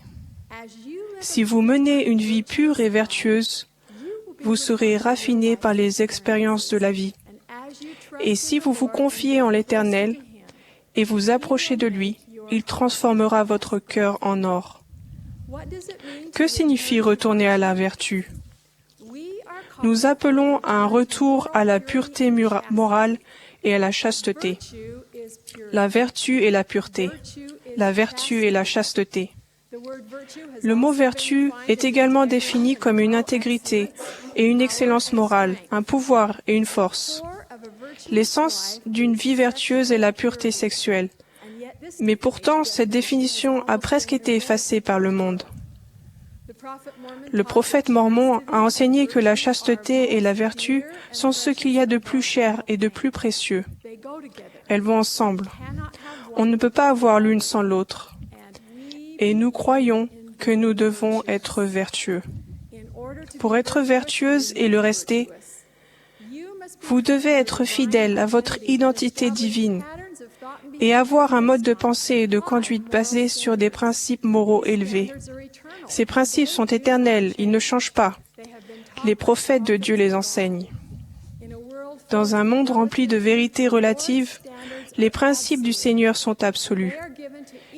Si vous menez une vie pure et vertueuse, vous serez raffiné par les expériences de la vie. Et si vous vous confiez en l'Éternel et vous approchez de lui, il transformera votre cœur en or. Que signifie retourner à la vertu? Nous appelons à un retour à la pureté morale et à la chasteté. La vertu et la pureté. La vertu et la chasteté. Le mot vertu est également défini comme une intégrité et une excellence morale, un pouvoir et une force. L'essence d'une vie vertueuse est la pureté sexuelle. Mais pourtant, cette définition a presque été effacée par le monde. Le prophète mormon a enseigné que la chasteté et la vertu sont ce qu'il y a de plus cher et de plus précieux. Elles vont ensemble. On ne peut pas avoir l'une sans l'autre. et nous croyons que nous devons être vertueux. Pour être vertueuse et le rester, vous devez être fidèle à votre identité divine et avoir un mode de pensée et de conduite basé sur des principes moraux élevés. Ces principes sont éternels, ils ne changent pas. Les prophètes de Dieu les enseignent. Dans un monde rempli de vérités relatives, les principes du Seigneur sont absolus.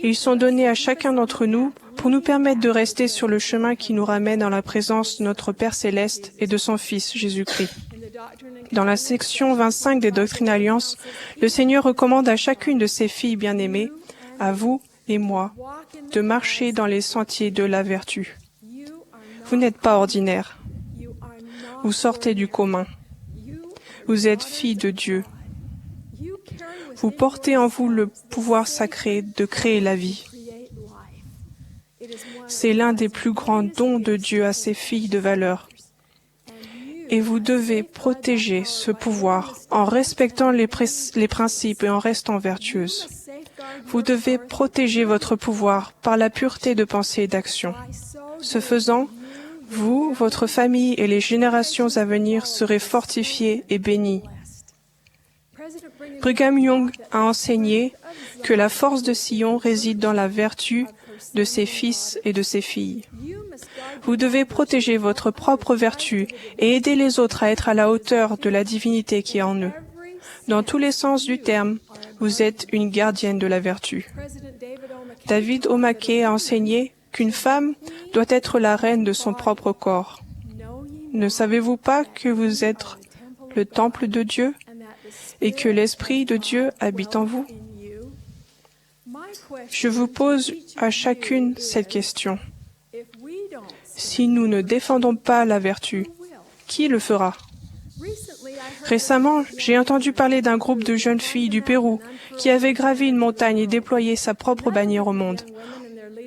Ils sont donnés à chacun d'entre nous pour nous permettre de rester sur le chemin qui nous ramène dans la présence de notre Père Céleste et de son Fils Jésus-Christ. Dans la section 25 des Doctrines Alliance, le Seigneur recommande à chacune de ses filles bien-aimées, à vous et moi, de marcher dans les sentiers de la vertu. Vous n'êtes pas ordinaire. Vous sortez du commun. Vous êtes filles de Dieu. Vous portez en vous le pouvoir sacré de créer la vie. C'est l'un des plus grands dons de Dieu à ses filles de valeur. Et vous devez protéger ce pouvoir en respectant les principes et en restant vertueuse. Vous devez protéger votre pouvoir par la pureté de pensée et d'action. Ce faisant, vous, votre famille et les générations à venir serez fortifiés et bénis. Brigham Young a enseigné que la force de Sion réside dans la vertu de ses fils et de ses filles. Vous devez protéger votre propre vertu et aider les autres à être à la hauteur de la divinité qui est en eux. Dans tous les sens du terme, vous êtes une gardienne de la vertu. David O. McKay a enseigné qu'une femme doit être la reine de son propre corps. Ne savez-vous pas que vous êtes le temple de Dieu et que l'Esprit de Dieu habite en vous? Je vous pose à chacune cette question. Si nous ne défendons pas la vertu, qui le fera? Récemment, j'ai entendu parler d'un groupe de jeunes filles du Pérou qui avaient gravi une montagne et déployé sa propre bannière au monde.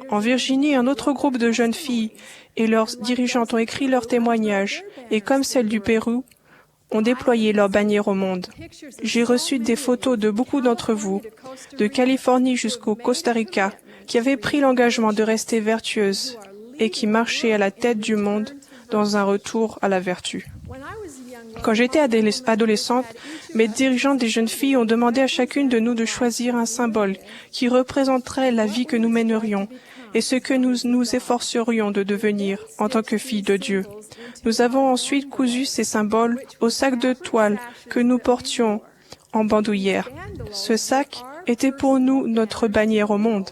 En Virginie, un autre groupe de jeunes filles et leurs dirigeantes ont écrit leurs témoignages et, comme celle du Pérou, ont déployé leur bannière au monde. J'ai reçu des photos de beaucoup d'entre vous, de Californie jusqu'au Costa Rica, qui avaient pris l'engagement de rester vertueuses et qui marchaient à la tête du monde dans un retour à la vertu. Quand j'étais adolescente, mes dirigeantes des jeunes filles ont demandé à chacune de nous de choisir un symbole qui représenterait la vie que nous mènerions et ce que nous nous efforcerions de devenir en tant que filles de Dieu. Nous avons ensuite cousu ces symboles au sac de toile que nous portions en bandoulière. Ce sac était pour nous notre bannière au monde.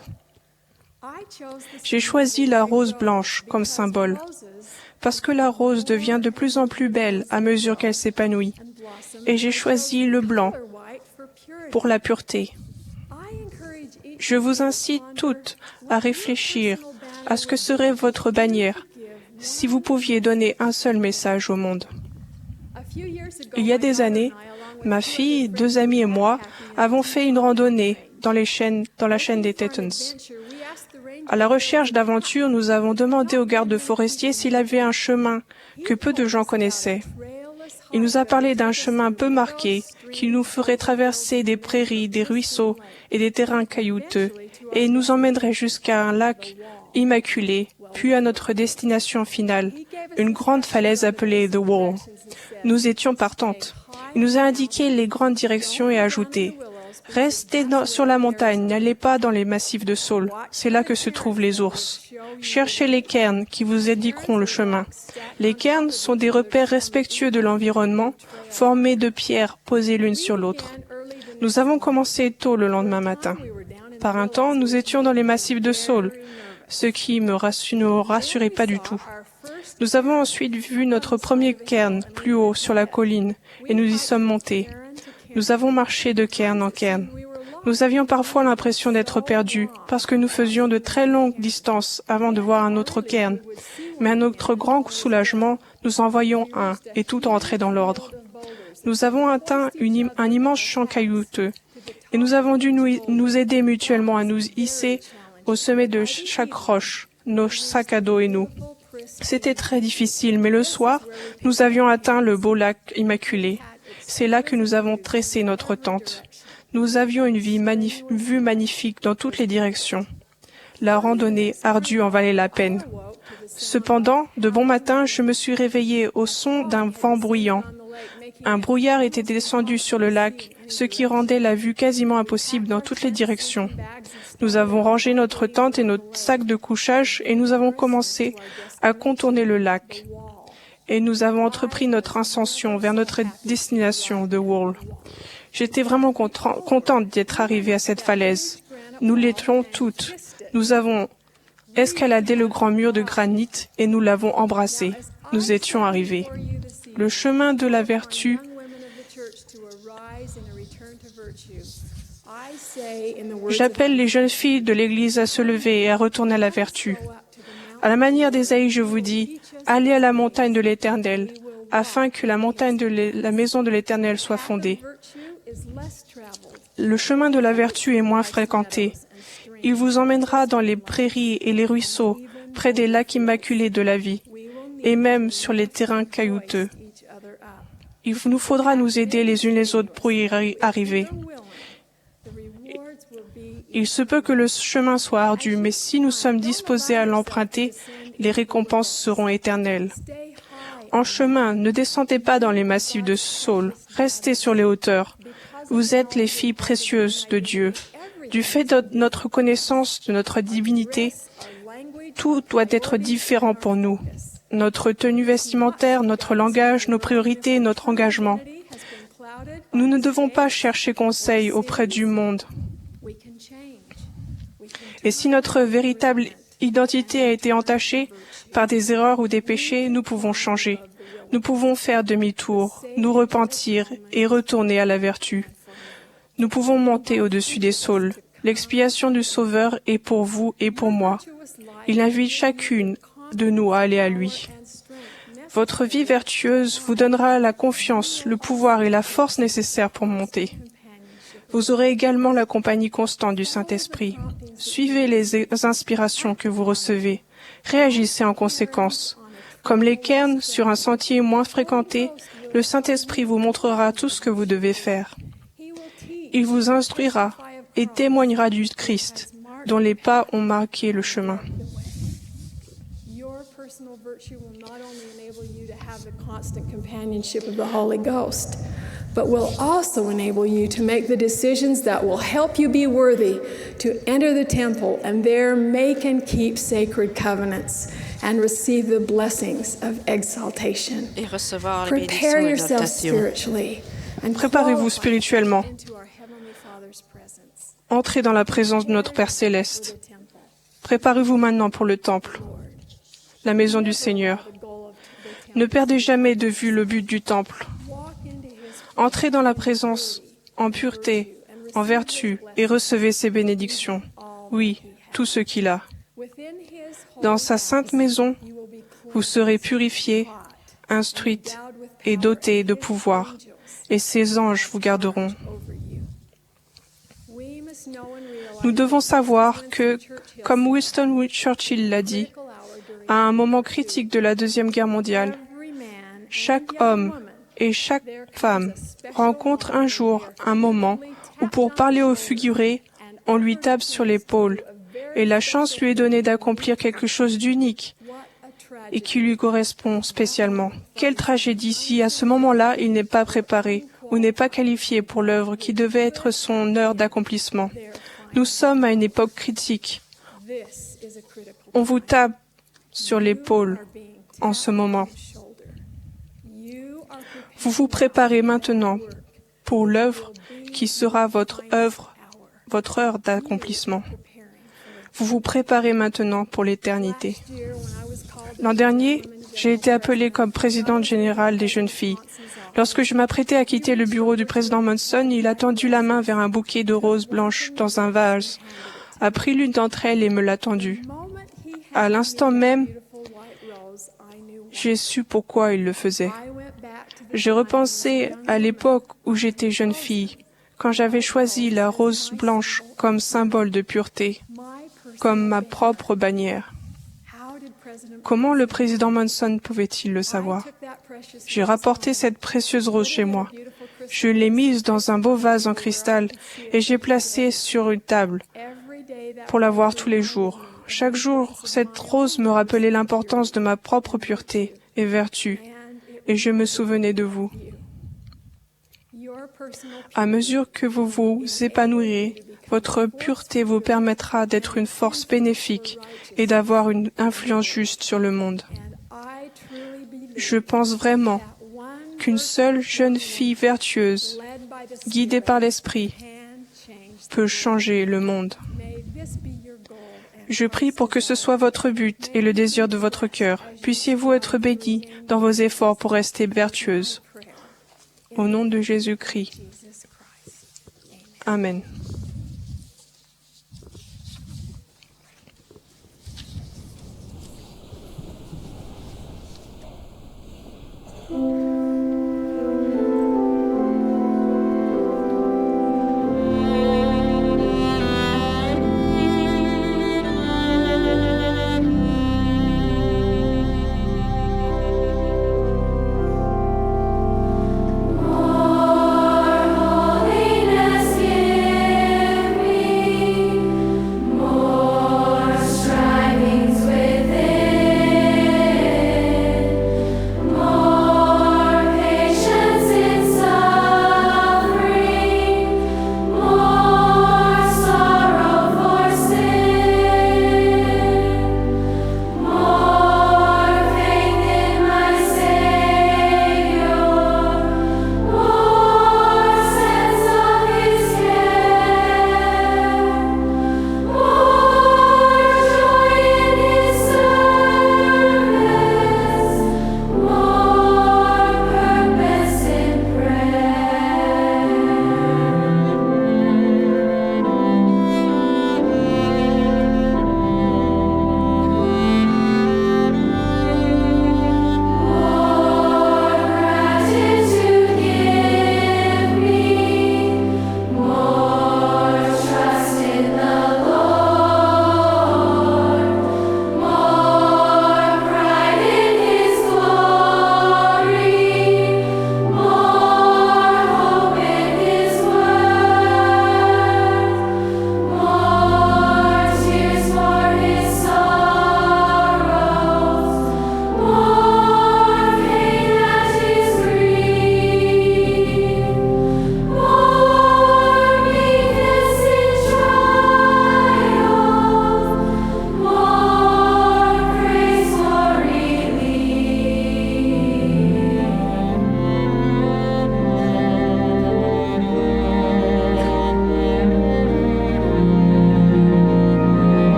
J'ai choisi la rose blanche comme symbole, parce que la rose devient de plus en plus belle à mesure qu'elle s'épanouit. Et j'ai choisi le blanc pour la pureté. Je vous incite toutes à réfléchir à ce que serait votre bannière si vous pouviez donner un seul message au monde. Il y a des années, ma fille, 2 amis et moi avons fait une randonnée dans la chaîne des Tetons. À la recherche d'aventure, nous avons demandé au garde forestier s'il avait un chemin que peu de gens connaissaient. Il nous a parlé d'un chemin peu marqué qui nous ferait traverser des prairies, des ruisseaux et des terrains caillouteux et nous emmènerait jusqu'à un lac immaculé, puis à notre destination finale, une grande falaise appelée The Wall. Nous étions partantes. Il nous a indiqué les grandes directions et ajouté « Restez sur la montagne, n'allez pas dans les massifs de saules, c'est là que se trouvent les ours. Cherchez les cairns qui vous indiqueront le chemin. Les cairns sont des repères respectueux de l'environnement, formés de pierres posées l'une sur l'autre. Nous avons commencé tôt le lendemain matin. Par un temps, nous étions dans les massifs de saules, ce qui ne rassurait pas du tout. Nous avons ensuite vu notre premier cairn plus haut sur la colline et nous y sommes montés. Nous avons marché de cairn en cairn. Nous avions parfois l'impression d'être perdus parce que nous faisions de très longues distances avant de voir un autre cairn. Mais à notre grand soulagement, nous en voyions un et tout entrait dans l'ordre. Nous avons atteint un immense champ caillouteux et nous avons dû nous aider mutuellement à nous hisser au sommet de chaque roche, nos sacs à dos et nous. C'était très difficile, mais le soir, nous avions atteint le beau lac immaculé. C'est là que nous avons tressé notre tente. Nous avions une vue magnifique dans toutes les directions. La randonnée ardue en valait la peine. Cependant, de bon matin, je me suis réveillée au son d'un vent bruyant. Un brouillard était descendu sur le lac, ce qui rendait la vue quasiment impossible dans toutes les directions. Nous avons rangé notre tente et notre sac de couchage et nous avons commencé à contourner le lac. Et nous avons entrepris notre ascension vers notre destination de Wall. J'étais vraiment contente d'être arrivée à cette falaise. Nous l'étions toutes. Nous avons escaladé le grand mur de granit et nous l'avons embrassé. Nous étions arrivés. Le chemin de la vertu J'appelle les jeunes filles de l'Église à se lever et à retourner à la vertu. À la manière d'Ésaïe, je vous dis, allez à la montagne de l'Éternel, afin que la montagne de la maison de l'Éternel soit fondée. Le chemin de la vertu est moins fréquenté. Il vous emmènera dans les prairies et les ruisseaux, près des lacs immaculés de la vie, et même sur les terrains caillouteux. Il nous faudra nous aider les unes les autres pour y arriver. Il se peut que le chemin soit ardu, mais si nous sommes disposés à l'emprunter, les récompenses seront éternelles. En chemin, ne descendez pas dans les massifs de Saul, restez sur les hauteurs. Vous êtes les filles précieuses de Dieu. Du fait de notre connaissance de notre divinité, tout doit être différent pour nous. Notre tenue vestimentaire, notre langage, nos priorités, notre engagement. Nous ne devons pas chercher conseil auprès du monde. Et si notre véritable identité a été entachée par des erreurs ou des péchés, nous pouvons changer. Nous pouvons faire demi-tour, nous repentir et retourner à la vertu. Nous pouvons monter au-dessus des saules. L'expiation du Sauveur est pour vous et pour moi. Il invite chacune de nous à aller à lui. Votre vie vertueuse vous donnera la confiance, le pouvoir et la force nécessaires pour monter. Vous aurez également la compagnie constante du Saint-Esprit. Suivez les inspirations que vous recevez. Réagissez en conséquence. Comme les cairns sur un sentier moins fréquenté, le Saint-Esprit vous montrera tout ce que vous devez faire. Il vous instruira et témoignera du Christ, dont les pas ont marqué le chemin. But will also enable you to make the decisions that will help you be worthy to enter the temple and there make and keep sacred covenants and receive the blessings of exaltation. Et recevoir les Prepare bénédictions yourself d'exaltation. spiritually and Préparez-vous spirituellement. into our Heavenly Father's presence. Entrez dans la présence de notre Père céleste. Préparez-vous maintenant pour le temple, la maison du Seigneur. Ne perdez jamais de vue le but du temple. Entrez dans la présence en pureté, en vertu, et recevez ses bénédictions. Oui, tout ce qu'il a. Dans sa sainte maison, vous serez purifiés, instruites et dotés de pouvoir, et ses anges vous garderont. Nous devons savoir que, comme Winston Churchill l'a dit, à un moment critique de la Deuxième Guerre mondiale, chaque homme et chaque femme rencontre un jour un moment où, pour parler au figuré, on lui tape sur l'épaule et la chance lui est donnée d'accomplir quelque chose d'unique et qui lui correspond spécialement. Quelle tragédie si, à ce moment-là, il n'est pas préparé ou n'est pas qualifié pour l'œuvre qui devait être son heure d'accomplissement. Nous sommes à une époque critique. On vous tape sur l'épaule en ce moment. Vous vous préparez maintenant pour l'œuvre qui sera votre heure d'accomplissement. Vous vous préparez maintenant pour l'éternité. L'an dernier, j'ai été appelée comme présidente générale des jeunes filles. Lorsque je m'apprêtais à quitter le bureau du président Monson, il a tendu la main vers un bouquet de roses blanches dans un vase, a pris l'une d'entre elles et me l'a tendue. À l'instant même, j'ai su pourquoi il le faisait. J'ai repensé à l'époque où j'étais jeune fille, quand j'avais choisi la rose blanche comme symbole de pureté, comme ma propre bannière. Comment le président Monson pouvait-il le savoir? J'ai rapporté cette précieuse rose chez moi. Je l'ai mise dans un beau vase en cristal et j'ai placé sur une table. pour la voir tous les jours. Chaque jour, cette rose me rappelait l'importance de ma propre pureté et vertu, et je me souvenais de vous. À mesure que vous vous épanouirez, votre pureté vous permettra d'être une force bénéfique et d'avoir une influence juste sur le monde. Je pense vraiment qu'une seule jeune fille vertueuse, guidée par l'Esprit, peut changer le monde. Je prie pour que ce soit votre but et le désir de votre cœur. Puissiez-vous être bénis dans vos efforts pour rester vertueuse. Au nom de Jésus-Christ. Amen.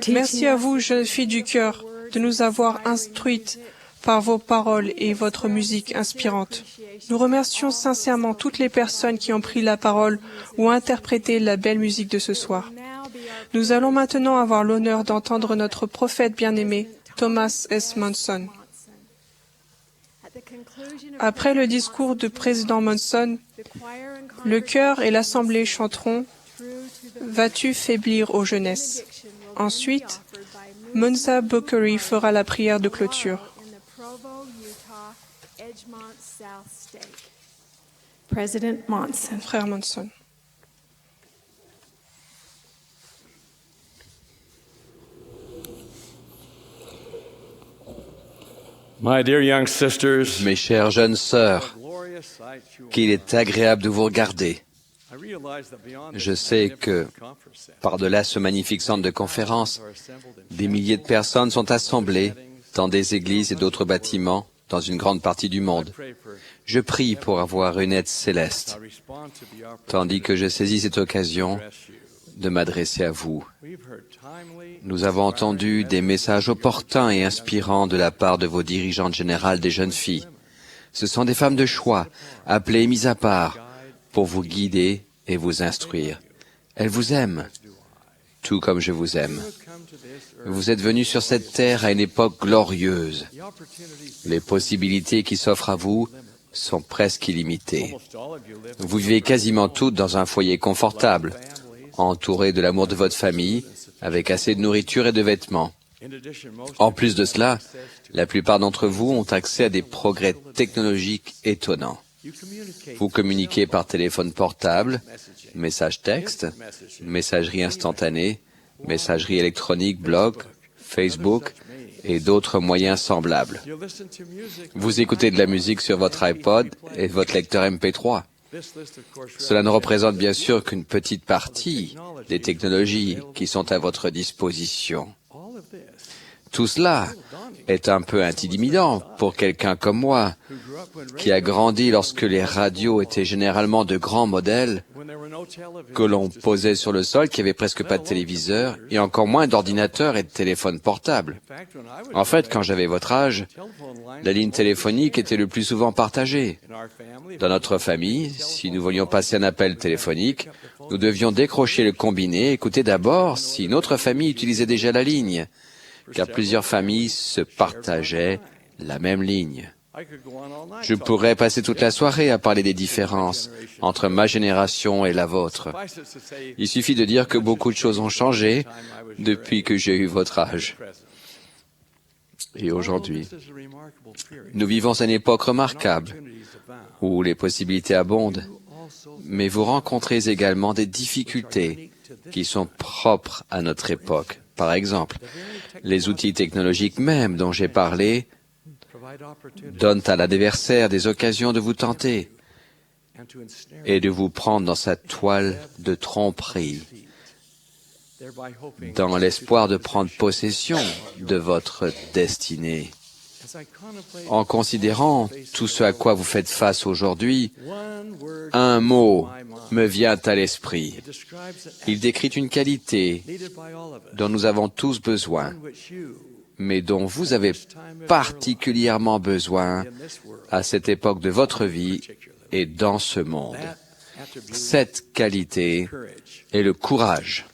Merci à vous, jeunes filles du cœur, de nous avoir instruites par vos paroles et votre musique inspirante. Nous remercions sincèrement toutes les personnes qui ont pris la parole ou interprété la belle musique de ce soir. Nous allons maintenant avoir l'honneur d'entendre notre prophète bien-aimé, Thomas S. Monson. Après le discours du président Monson, le chœur et l'assemblée chanteront « Vas-tu faiblir, ô jeunesse ?» Ensuite, Monsa Bokery fera la prière de clôture. President Monson. Frère Monson. My dear young sisters, Mes chères jeunes sœurs, qu'il est agréable de vous regarder. Je sais que, par-delà ce magnifique centre de conférence, des milliers de personnes sont assemblées dans des églises et d'autres bâtiments dans une grande partie du monde. Je prie pour avoir une aide céleste, tandis que je saisis cette occasion de m'adresser à vous. Nous avons entendu des messages opportuns et inspirants de la part de vos dirigeantes générales des jeunes filles. Ce sont des femmes de choix, appelées et mises à part, pour vous guider et vous instruire. Elles vous aiment, tout comme je vous aime. Vous êtes venus sur cette terre à une époque glorieuse. Les possibilités qui s'offrent à vous sont presque illimitées. Vous vivez quasiment toutes dans un foyer confortable, entouré de l'amour de votre famille, avec assez de nourriture et de vêtements. En plus de cela, la plupart d'entre vous ont accès à des progrès technologiques étonnants. Vous communiquez par téléphone portable, messages texte, messagerie instantanée, messagerie électronique, blog, Facebook et d'autres moyens semblables. Vous écoutez de la musique sur votre iPod et votre lecteur MP3. Cela ne représente bien sûr qu'une petite partie des technologies qui sont à votre disposition. Tout cela est un peu intimidant pour quelqu'un comme moi, qui a grandi lorsque les radios étaient généralement de grands modèles, que l'on posait sur le sol, qui avait presque pas de téléviseur, et encore moins d'ordinateurs et de téléphones portables. En fait, quand j'avais votre âge, la ligne téléphonique était le plus souvent partagée. Dans notre famille, si nous voulions passer un appel téléphonique, nous devions décrocher le combiné et écouter d'abord si une autre famille utilisait déjà la ligne, car plusieurs familles se partageaient la même ligne. Je pourrais passer toute la soirée à parler des différences entre ma génération et la vôtre. Il suffit de dire que beaucoup de choses ont changé depuis que j'ai eu votre âge. Et aujourd'hui, nous vivons une époque remarquable où les possibilités abondent, mais vous rencontrez également des difficultés qui sont propres à notre époque. Par exemple, les outils technologiques même dont j'ai parlé donnent à l'adversaire des occasions de vous tenter et de vous prendre dans sa toile de tromperie, dans l'espoir de prendre possession de votre destinée. En considérant tout ce à quoi vous faites face aujourd'hui, un mot me vient à l'esprit. Il décrit une qualité dont nous avons tous besoin, mais dont vous avez particulièrement besoin à cette époque de votre vie et dans ce monde. Cette qualité est le courage.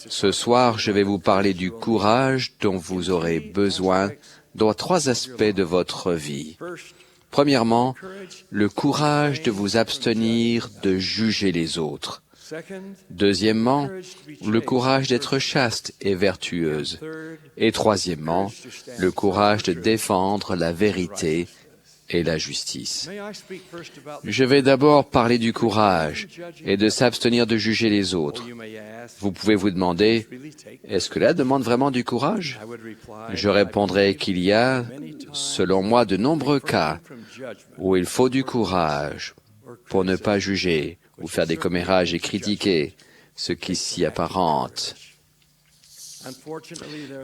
Ce soir, je vais vous parler du courage dont vous aurez besoin dans 3 aspects de votre vie. Premièrement, le courage de vous abstenir de juger les autres. Deuxièmement, le courage d'être chaste et vertueuse. Et troisièmement, le courage de défendre la vérité et la justice. Je vais d'abord parler du courage et de s'abstenir de juger les autres. Vous pouvez vous demander, est-ce que cela demande vraiment du courage? Je répondrai qu'il y a, selon moi, de nombreux cas où il faut du courage pour ne pas juger ou faire des commérages et critiquer ce qui s'y apparente.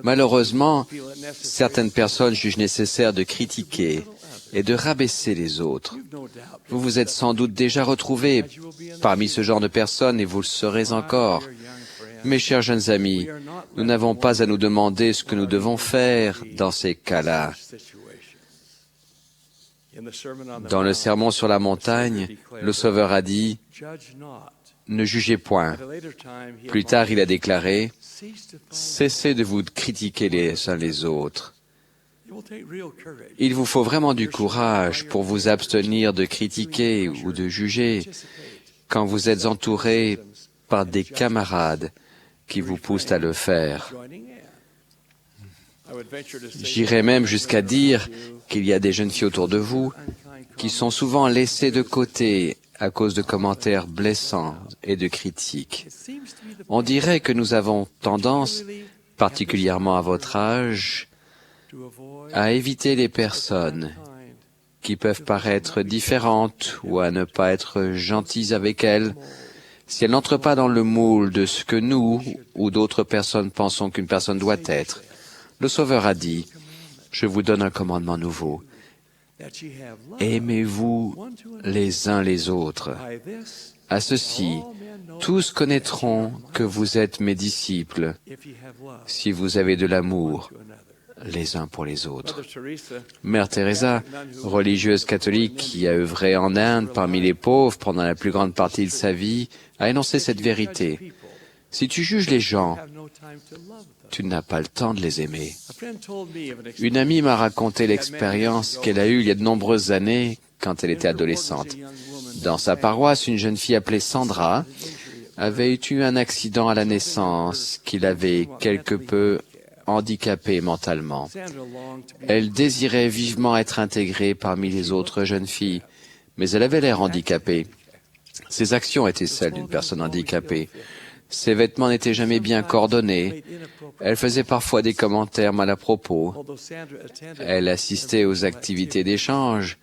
Malheureusement, certaines personnes jugent nécessaire de critiquer et de rabaisser les autres. Vous vous êtes sans doute déjà retrouvés parmi ce genre de personnes et vous le serez encore. Mes chers jeunes amis, nous n'avons pas à nous demander ce que nous devons faire dans ces cas-là. Dans le sermon sur la montagne, le Sauveur a dit « ne jugez point. Plus tard, il a déclaré, cessez de vous critiquer les uns les autres. Il vous faut vraiment du courage pour vous abstenir de critiquer ou de juger quand vous êtes entouré par des camarades qui vous poussent à le faire. J'irais même jusqu'à dire qu'il y a des jeunes filles autour de vous qui sont souvent laissées de côté à cause de commentaires blessants et de critiques. On dirait que nous avons tendance, particulièrement à votre âge, à éviter les personnes qui peuvent paraître différentes ou à ne pas être gentilles avec elles si elles n'entrent pas dans le moule de ce que nous ou d'autres personnes pensons qu'une personne doit être. Le Sauveur a dit, « Je vous donne un commandement nouveau. Aimez-vous les uns les autres. À ceci, tous connaîtront que vous êtes mes disciples si vous avez de l'amour les uns pour les autres. » Mère Teresa, religieuse catholique qui a œuvré en Inde parmi les pauvres pendant la plus grande partie de sa vie, a énoncé cette vérité. Si tu juges les gens, tu n'as pas le temps de les aimer. Une amie m'a raconté l'expérience qu'elle a eue il y a de nombreuses années quand elle était adolescente. Dans sa paroisse, une jeune fille appelée Sandra avait eu un accident à la naissance qui l'avait quelque peu handicapée mentalement. Elle désirait vivement être intégrée parmi les autres jeunes filles, mais elle avait l'air handicapée. Ses actions étaient celles d'une personne handicapée. Ses vêtements n'étaient jamais bien coordonnés. Elle faisait parfois des commentaires mal à propos. Elle assistait aux activités d'échange,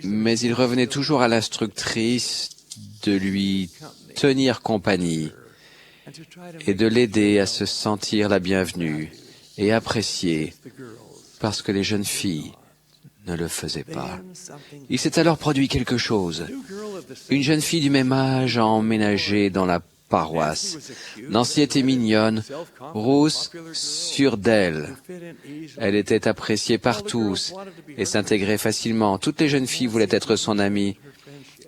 mais il revenait toujours à l'instructrice de lui tenir compagnie et de l'aider à se sentir la bienvenue et appréciée parce que les jeunes filles ne le faisaient pas. Il s'est alors produit quelque chose. Une jeune fille du même âge a emménagé dans la paroisse. Nancy était mignonne, rousse, sûre d'elle. Elle était appréciée par tous et s'intégrait facilement. Toutes les jeunes filles voulaient être son amie,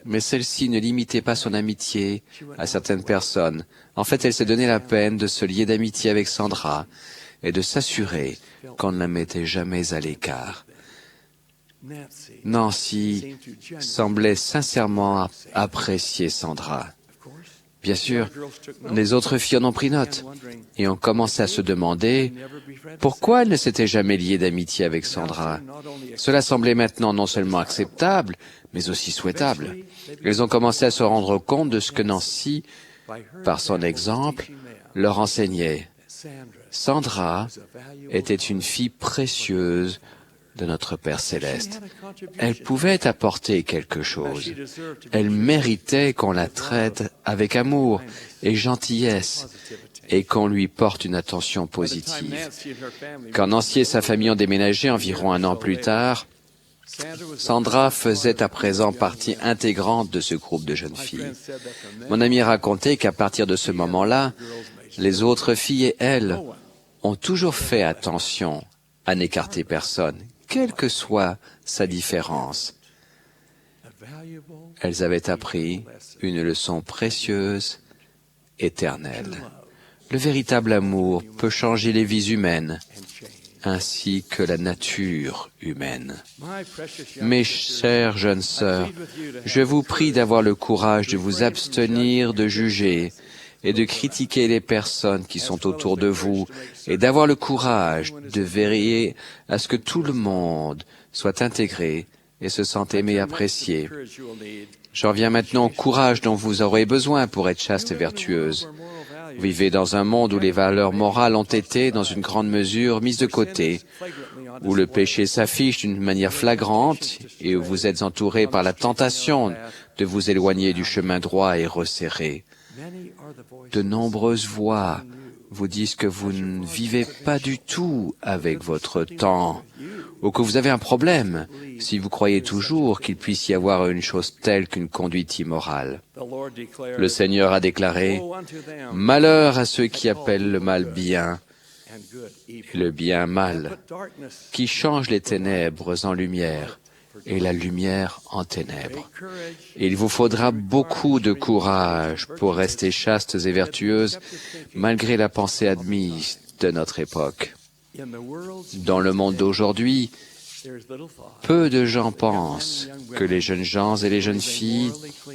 mais celle-ci ne limitait pas son amitié à certaines personnes. En fait, elle s'est donné la peine de se lier d'amitié avec Sandra et de s'assurer qu'on ne la mettait jamais à l'écart. Nancy semblait sincèrement apprécier Sandra. Bien sûr, les autres filles en ont pris note et ont commencé à se demander pourquoi elles ne s'étaient jamais liées d'amitié avec Sandra. Cela semblait maintenant non seulement acceptable, mais aussi souhaitable. Elles ont commencé à se rendre compte de ce que Nancy, par son exemple, leur enseignait. Sandra était une fille précieuse de notre Père céleste. Elle pouvait apporter quelque chose. Elle méritait qu'on la traite avec amour et gentillesse et qu'on lui porte une attention positive. Quand Nancy et sa famille ont déménagé environ 1 an plus tard, Sandra faisait à présent partie intégrante de ce groupe de jeunes filles. Mon ami racontait qu'à partir de ce moment-là, les autres filles et elle ont toujours fait attention à n'écarter personne, quelle que soit sa différence. Elles avaient appris une leçon précieuse, éternelle. Le véritable amour peut changer les vies humaines, ainsi que la nature humaine. Mes chères jeunes sœurs, je vous prie d'avoir le courage de vous abstenir de juger et de critiquer les personnes qui sont autour de vous, et d'avoir le courage de veiller à ce que tout le monde soit intégré et se sente aimé et apprécié. J'en viens maintenant au courage dont vous aurez besoin pour être chaste et vertueuse. Vous vivez dans un monde où les valeurs morales ont été, dans une grande mesure, mises de côté, où le péché s'affiche d'une manière flagrante et où vous êtes entouré par la tentation de vous éloigner du chemin droit et resserré. De nombreuses voix vous disent que vous ne vivez pas du tout avec votre temps, ou que vous avez un problème si vous croyez toujours qu'il puisse y avoir une chose telle qu'une conduite immorale. Le Seigneur a déclaré « Malheur à ceux qui appellent le mal bien et le bien mal, qui changent les ténèbres en lumière et la lumière en ténèbres. Il vous faudra beaucoup de courage pour rester chastes et vertueuses malgré la pensée admise de notre époque. Dans le monde d'aujourd'hui, peu de gens pensent que les jeunes gens et les jeunes filles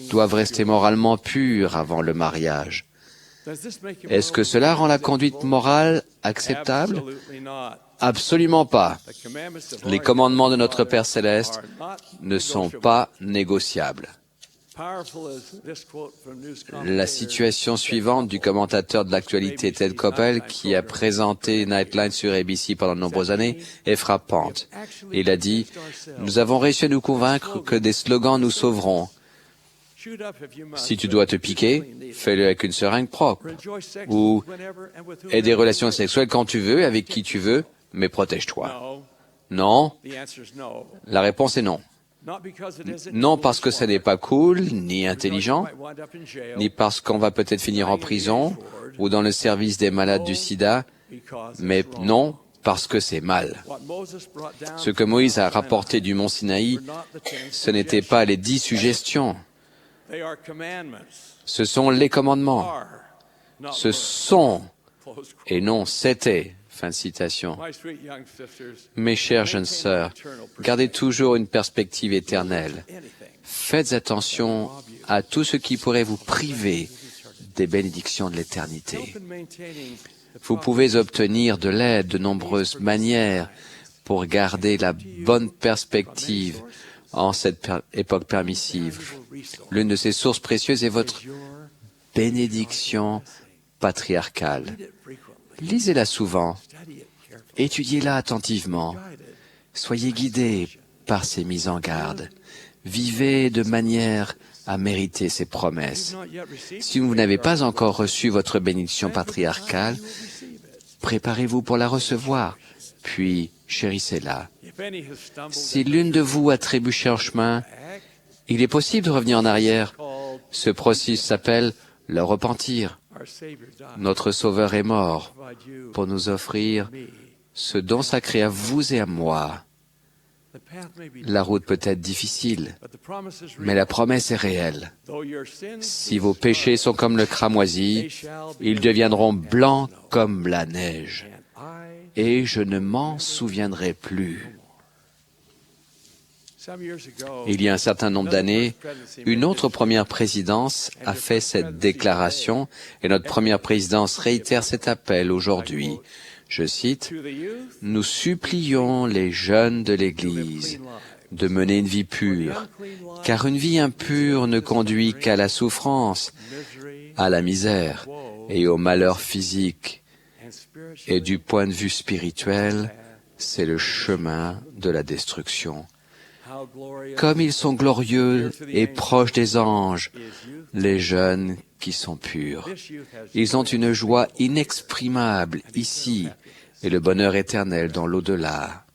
doivent rester moralement purs avant le mariage. Est-ce que cela rend la conduite morale acceptable? Absolument pas. Les commandements de notre Père céleste ne sont pas négociables. La situation suivante du commentateur de l'actualité Ted Koppel, qui a présenté Nightline sur ABC pendant de nombreuses années, est frappante. Il a dit « Nous avons réussi à nous convaincre que des slogans nous sauveront. Si tu dois te piquer, fais-le avec une seringue propre. Ou aie des relations sexuelles quand tu veux, avec qui tu veux, mais protège-toi. » Non. La réponse est non. Non parce que ce n'est pas cool, ni intelligent, ni parce qu'on va peut-être finir en prison ou dans le service des malades du sida, mais non parce que c'est mal. Ce que Moïse a rapporté du mont Sinaï, ce n'était pas les 10 suggestions. Ce sont les commandements. Ce sont, et non c'était. Fin de citation. Mes chères jeunes sœurs, gardez toujours une perspective éternelle. Faites attention à tout ce qui pourrait vous priver des bénédictions de l'éternité. Vous pouvez obtenir de l'aide de nombreuses manières pour garder la bonne perspective en cette époque permissive. L'une de ces sources précieuses est votre bénédiction patriarcale. Lisez-la souvent, étudiez-la attentivement, soyez guidés par ces mises en garde, vivez de manière à mériter ces promesses. Si vous n'avez pas encore reçu votre bénédiction patriarcale, préparez-vous pour la recevoir, puis chérissez-la. Si l'une de vous a trébuché en chemin, il est possible de revenir en arrière. Ce processus s'appelle le repentir. Notre Sauveur est mort pour nous offrir ce don sacré à vous et à moi. La route peut être difficile, mais la promesse est réelle. Si vos péchés sont comme le cramoisi, ils deviendront blancs comme la neige, et je ne m'en souviendrai plus. Il y a un certain nombre d'années, une autre première présidence a fait cette déclaration et notre première présidence réitère cet appel aujourd'hui. Je cite, « Nous supplions les jeunes de l'Église de mener une vie pure, car une vie impure ne conduit qu'à la souffrance, à la misère et au malheur physique. Et du point de vue spirituel, c'est le chemin de la destruction. Comme ils sont glorieux et proches des anges, les jeunes qui sont purs. Ils ont une joie inexprimable ici et le bonheur éternel dans l'au-delà.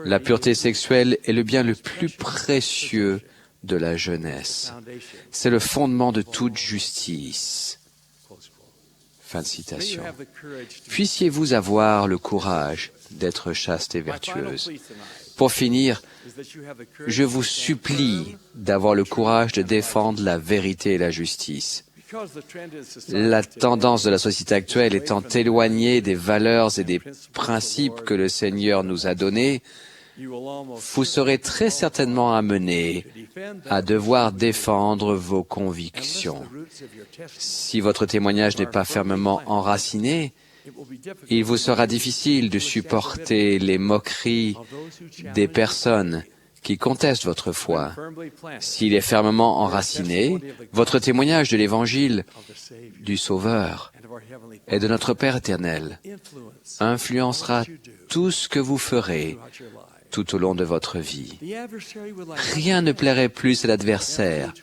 La pureté sexuelle est le bien le plus précieux de la jeunesse. C'est le fondement de toute justice. » Fin de citation. Puissiez-vous avoir le courage d'être chaste et vertueuse. Pour finir, je vous supplie d'avoir le courage de défendre la vérité et la justice. La tendance de la société actuelle étant éloignée des valeurs et des principes que le Seigneur nous a donnés, vous serez très certainement amenés à devoir défendre vos convictions. Si votre témoignage n'est pas fermement enraciné, il vous sera difficile de supporter les moqueries des personnes qui contestent votre foi. S'il est fermement enraciné, votre témoignage de l'Évangile du Sauveur et de notre Père éternel influencera tout ce que vous ferez tout au long de votre vie. Rien ne plairait plus à l'adversaire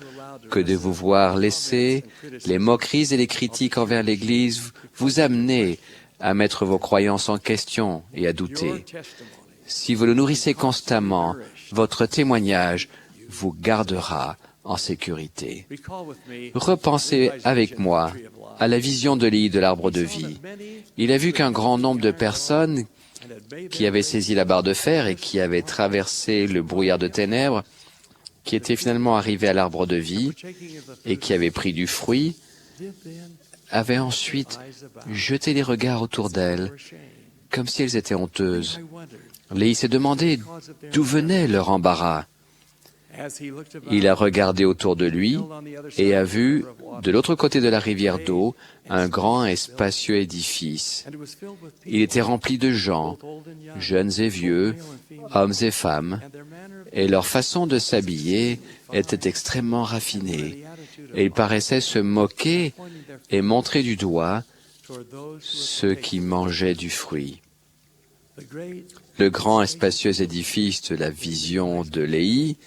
que de vous voir laisser les moqueries et les critiques envers l'Église vous amener à mettre vos croyances en question et à douter. Si vous le nourrissez constamment, votre témoignage vous gardera en sécurité. Repensez avec moi à la vision de Lee de l'arbre de vie. Il a vu qu'un grand nombre de personnes qui avait saisi la barre de fer et qui avait traversé le brouillard de ténèbres, qui était finalement arrivé à l'arbre de vie et qui avait pris du fruit, avait ensuite jeté les regards autour d'elles, comme si elles étaient honteuses. Léhi s'est demandé d'où venait leur embarras. Il a regardé autour de lui et a vu, de l'autre côté de la rivière d'eau, un grand et spacieux édifice. Il était rempli de gens, jeunes et vieux, hommes et femmes, et leur façon de s'habiller était extrêmement raffinée, et ils paraissaient se moquer et montrer du doigt ceux qui mangeaient du fruit. Le grand et spacieux édifice de la vision de Léhi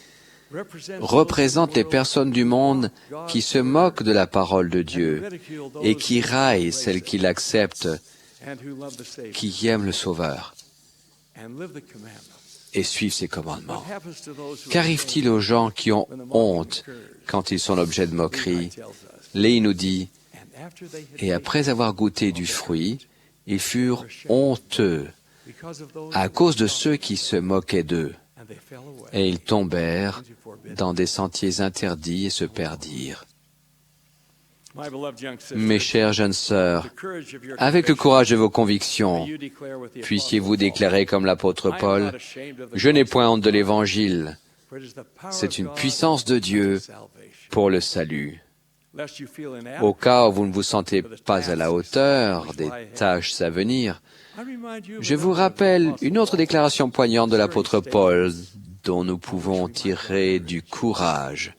représente les personnes du monde qui se moquent de la parole de Dieu et qui raillent celles qui l'acceptent, qui aiment le Sauveur et suivent ses commandements. Qu'arrive-t-il aux gens qui ont honte quand ils sont l'objet de moquerie? Léhi nous dit, « Et après avoir goûté du fruit, ils furent honteux à cause de ceux qui se moquaient d'eux, et ils tombèrent dans des sentiers interdits et se perdirent. » Mes chères jeunes sœurs, avec le courage de vos convictions, puissiez-vous déclarer comme l'apôtre Paul, « Je n'ai point honte de l'Évangile, c'est une puissance de Dieu pour le salut. » Au cas où vous ne vous sentez pas à la hauteur des tâches à venir, je vous rappelle une autre déclaration poignante de l'apôtre Paul dont nous pouvons tirer du courage.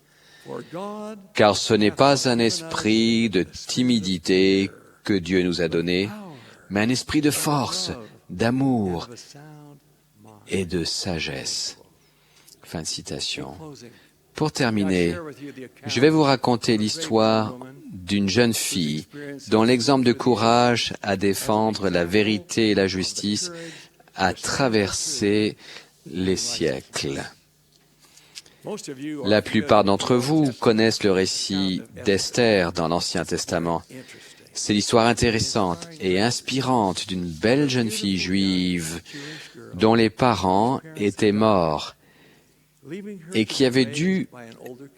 Car ce n'est pas un esprit de timidité que Dieu nous a donné, mais un esprit de force, d'amour et de sagesse. Fin de citation. Pour terminer, je vais vous raconter l'histoire d'une jeune fille dont l'exemple de courage à défendre la vérité et la justice a traversé les siècles. La plupart d'entre vous connaissent le récit d'Esther dans l'Ancien Testament. C'est l'histoire intéressante et inspirante d'une belle jeune fille juive dont les parents étaient morts et qui avait dû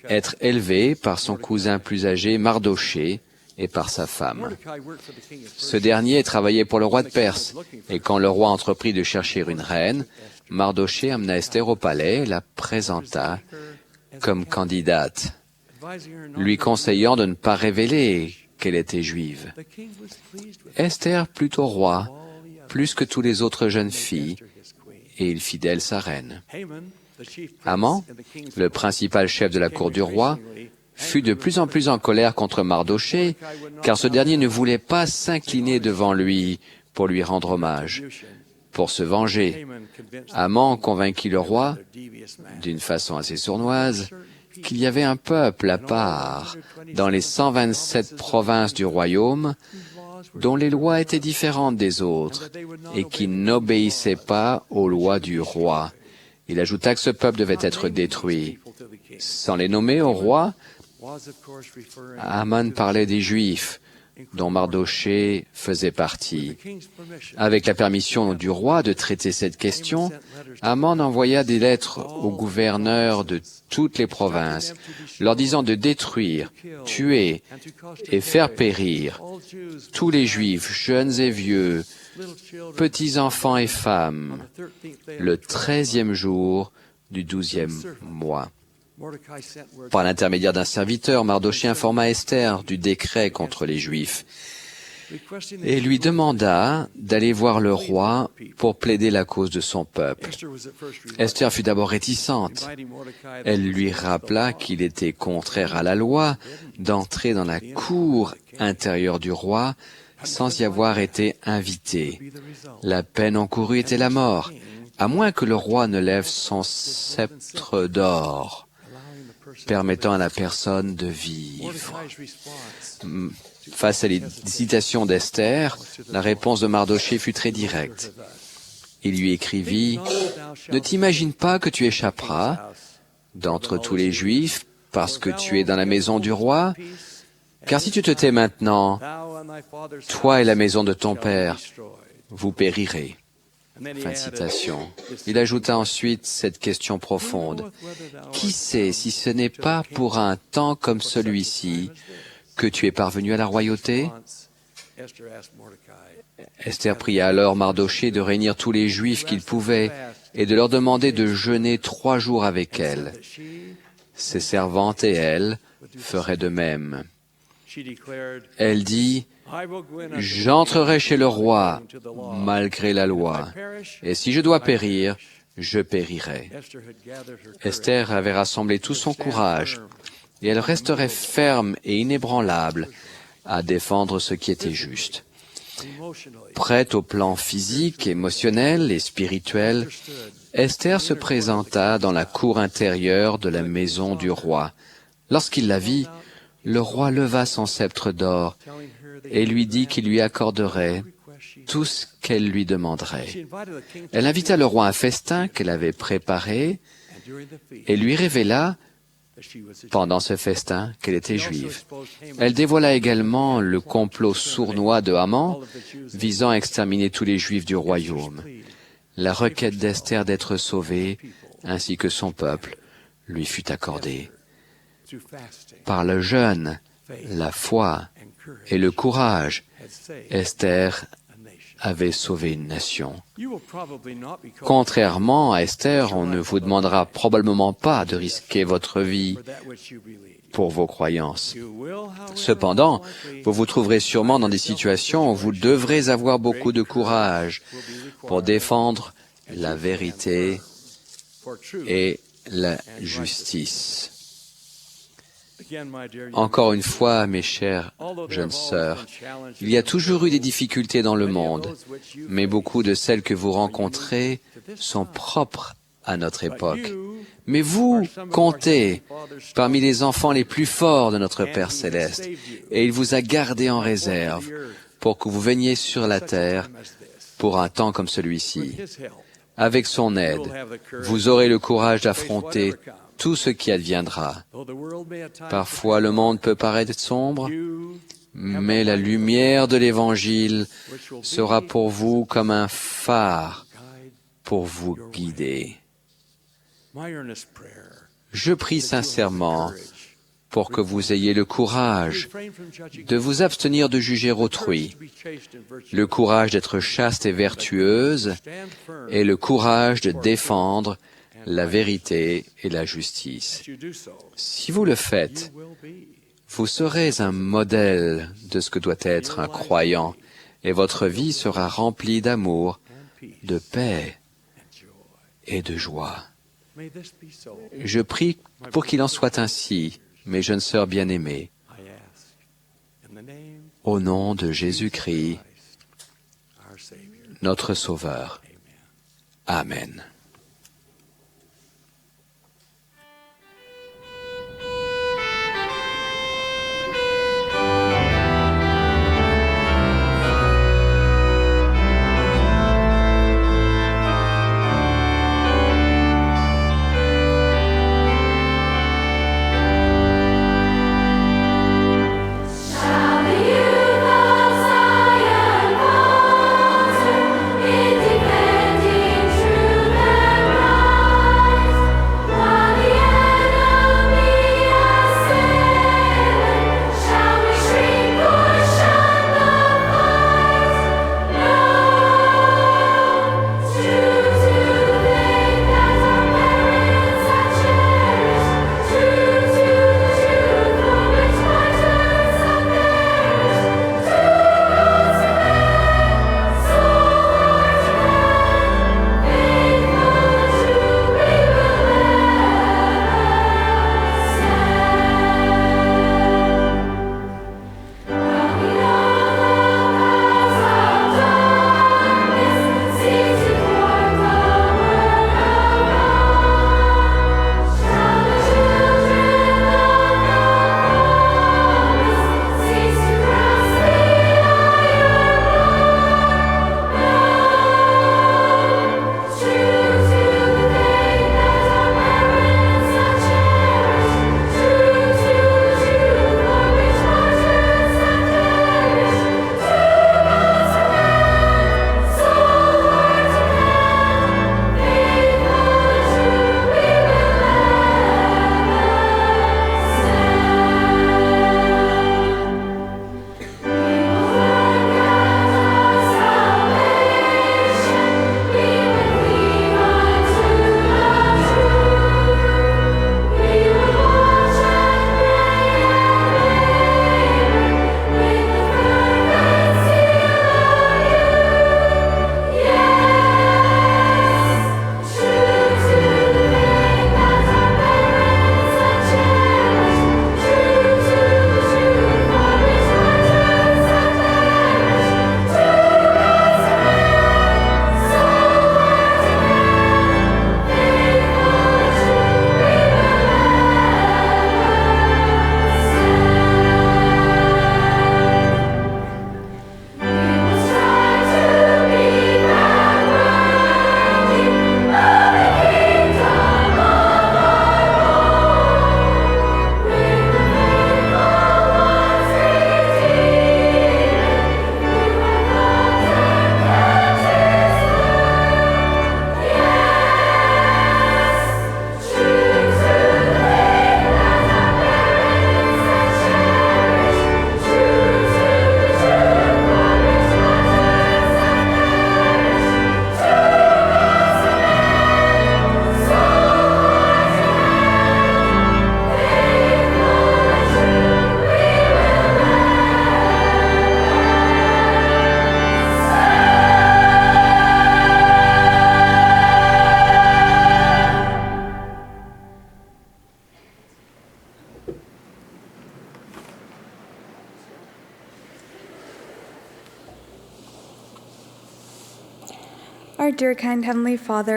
être élevée par son cousin plus âgé, Mardoché, et par sa femme. Ce dernier travaillait pour le roi de Perse, et quand le roi entreprit de chercher une reine, Mardoché amena Esther au palais et la présenta comme candidate, lui conseillant de ne pas révéler qu'elle était juive. Esther plut au roi, plus que toutes les autres jeunes filles, et il fit d'elle sa reine. Haman, le principal chef de la cour du roi, fut de plus en plus en colère contre Mardoché, car ce dernier ne voulait pas s'incliner devant lui pour lui rendre hommage. Pour se venger, Haman convainquit le roi, d'une façon assez sournoise, qu'il y avait un peuple à part dans les 127 provinces du royaume dont les lois étaient différentes des autres et qui n'obéissaient pas aux lois du roi. Il ajouta que ce peuple devait être détruit. Sans les nommer au roi, Haman parlait des Juifs, dont Mardoché faisait partie. Avec la permission du roi de traiter cette question, Haman envoya des lettres aux gouverneurs de toutes les provinces, leur disant de détruire, tuer et faire périr tous les Juifs, jeunes et vieux, petits enfants et femmes, le 13e jour du 12e mois. Par l'intermédiaire d'un serviteur, Mardoché informa Esther du décret contre les Juifs et lui demanda d'aller voir le roi pour plaider la cause de son peuple. Esther fut d'abord réticente. Elle lui rappela qu'il était contraire à la loi d'entrer dans la cour intérieure du roi sans y avoir été invité. La peine encourue était la mort, à moins que le roi ne lève son sceptre d'or, permettant à la personne de vivre. Face à l'hésitation d'Esther, la réponse de Mardoché fut très directe. Il lui écrivit, « Ne t'imagine pas que tu échapperas d'entre tous les Juifs parce que tu es dans la maison du roi, car si tu te tais maintenant, toi et la maison de ton père, vous périrez. » Fin de citation. Il ajouta ensuite cette question profonde. Qui sait si ce n'est pas pour un temps comme celui-ci que tu es parvenu à la royauté? Esther pria alors Mardochée de réunir tous les Juifs qu'il pouvait et de leur demander de jeûner 3 jours avec elle. Ses servantes et elle feraient de même. Elle dit, « J'entrerai chez le roi, malgré la loi, et si je dois périr, je périrai. » Esther avait rassemblé tout son courage, et elle resterait ferme et inébranlable à défendre ce qui était juste. Prête au plan physique, émotionnel et spirituel, Esther se présenta dans la cour intérieure de la maison du roi. Lorsqu'il la vit, le roi leva son sceptre d'or et lui dit qu'il lui accorderait tout ce qu'elle lui demanderait. Elle invita le roi à un festin qu'elle avait préparé et lui révéla, pendant ce festin, qu'elle était juive. Elle dévoila également le complot sournois de Haman visant à exterminer tous les Juifs du royaume. La requête d'Esther d'être sauvée, ainsi que son peuple, lui fut accordée. Par le jeûne, la foi et le courage, Esther avait sauvé une nation. Contrairement à Esther, on ne vous demandera probablement pas de risquer votre vie pour vos croyances. Cependant, vous vous trouverez sûrement dans des situations où vous devrez avoir beaucoup de courage pour défendre la vérité et la justice. Encore une fois, mes chères jeunes sœurs, il y a toujours eu des difficultés dans le monde, mais beaucoup de celles que vous rencontrez sont propres à notre époque. Mais vous comptez parmi les enfants les plus forts de notre Père céleste, et il vous a gardés en réserve pour que vous veniez sur la terre pour un temps comme celui-ci. Avec son aide, vous aurez le courage d'affronter tout ce qui adviendra. Parfois, le monde peut paraître sombre, mais la lumière de l'Évangile sera pour vous comme un phare pour vous guider. Je prie sincèrement pour que vous ayez le courage de vous abstenir de juger autrui, le courage d'être chaste et vertueuse, et le courage de défendre la vérité et la justice. Si vous le faites, vous serez un modèle de ce que doit être un croyant, et votre vie sera remplie d'amour, de paix et de joie. Je prie pour qu'il en soit ainsi, mes jeunes sœurs bien-aimées, au nom de Jésus-Christ, notre Sauveur. Amen. In defending truth.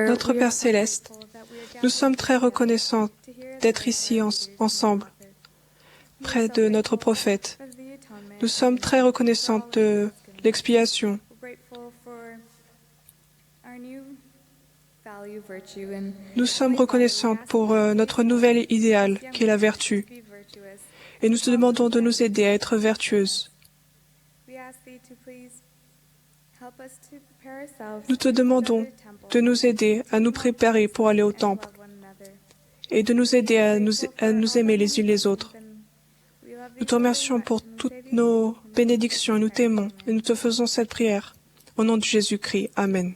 Notre Père céleste, nous sommes très reconnaissants d'être ici ensemble, près de notre prophète. Nous sommes très reconnaissants de l'expiation. Nous sommes reconnaissants pour notre nouvel idéal, qui est la vertu. Et nous te demandons de nous aider à être vertueuses. Nous te demandons de nous aider à nous préparer pour aller au temple et de nous aider à nous aimer les unes les autres. Nous te remercions pour toutes nos bénédictions, nous t'aimons et nous te faisons cette prière. Au nom de Jésus-Christ. Amen.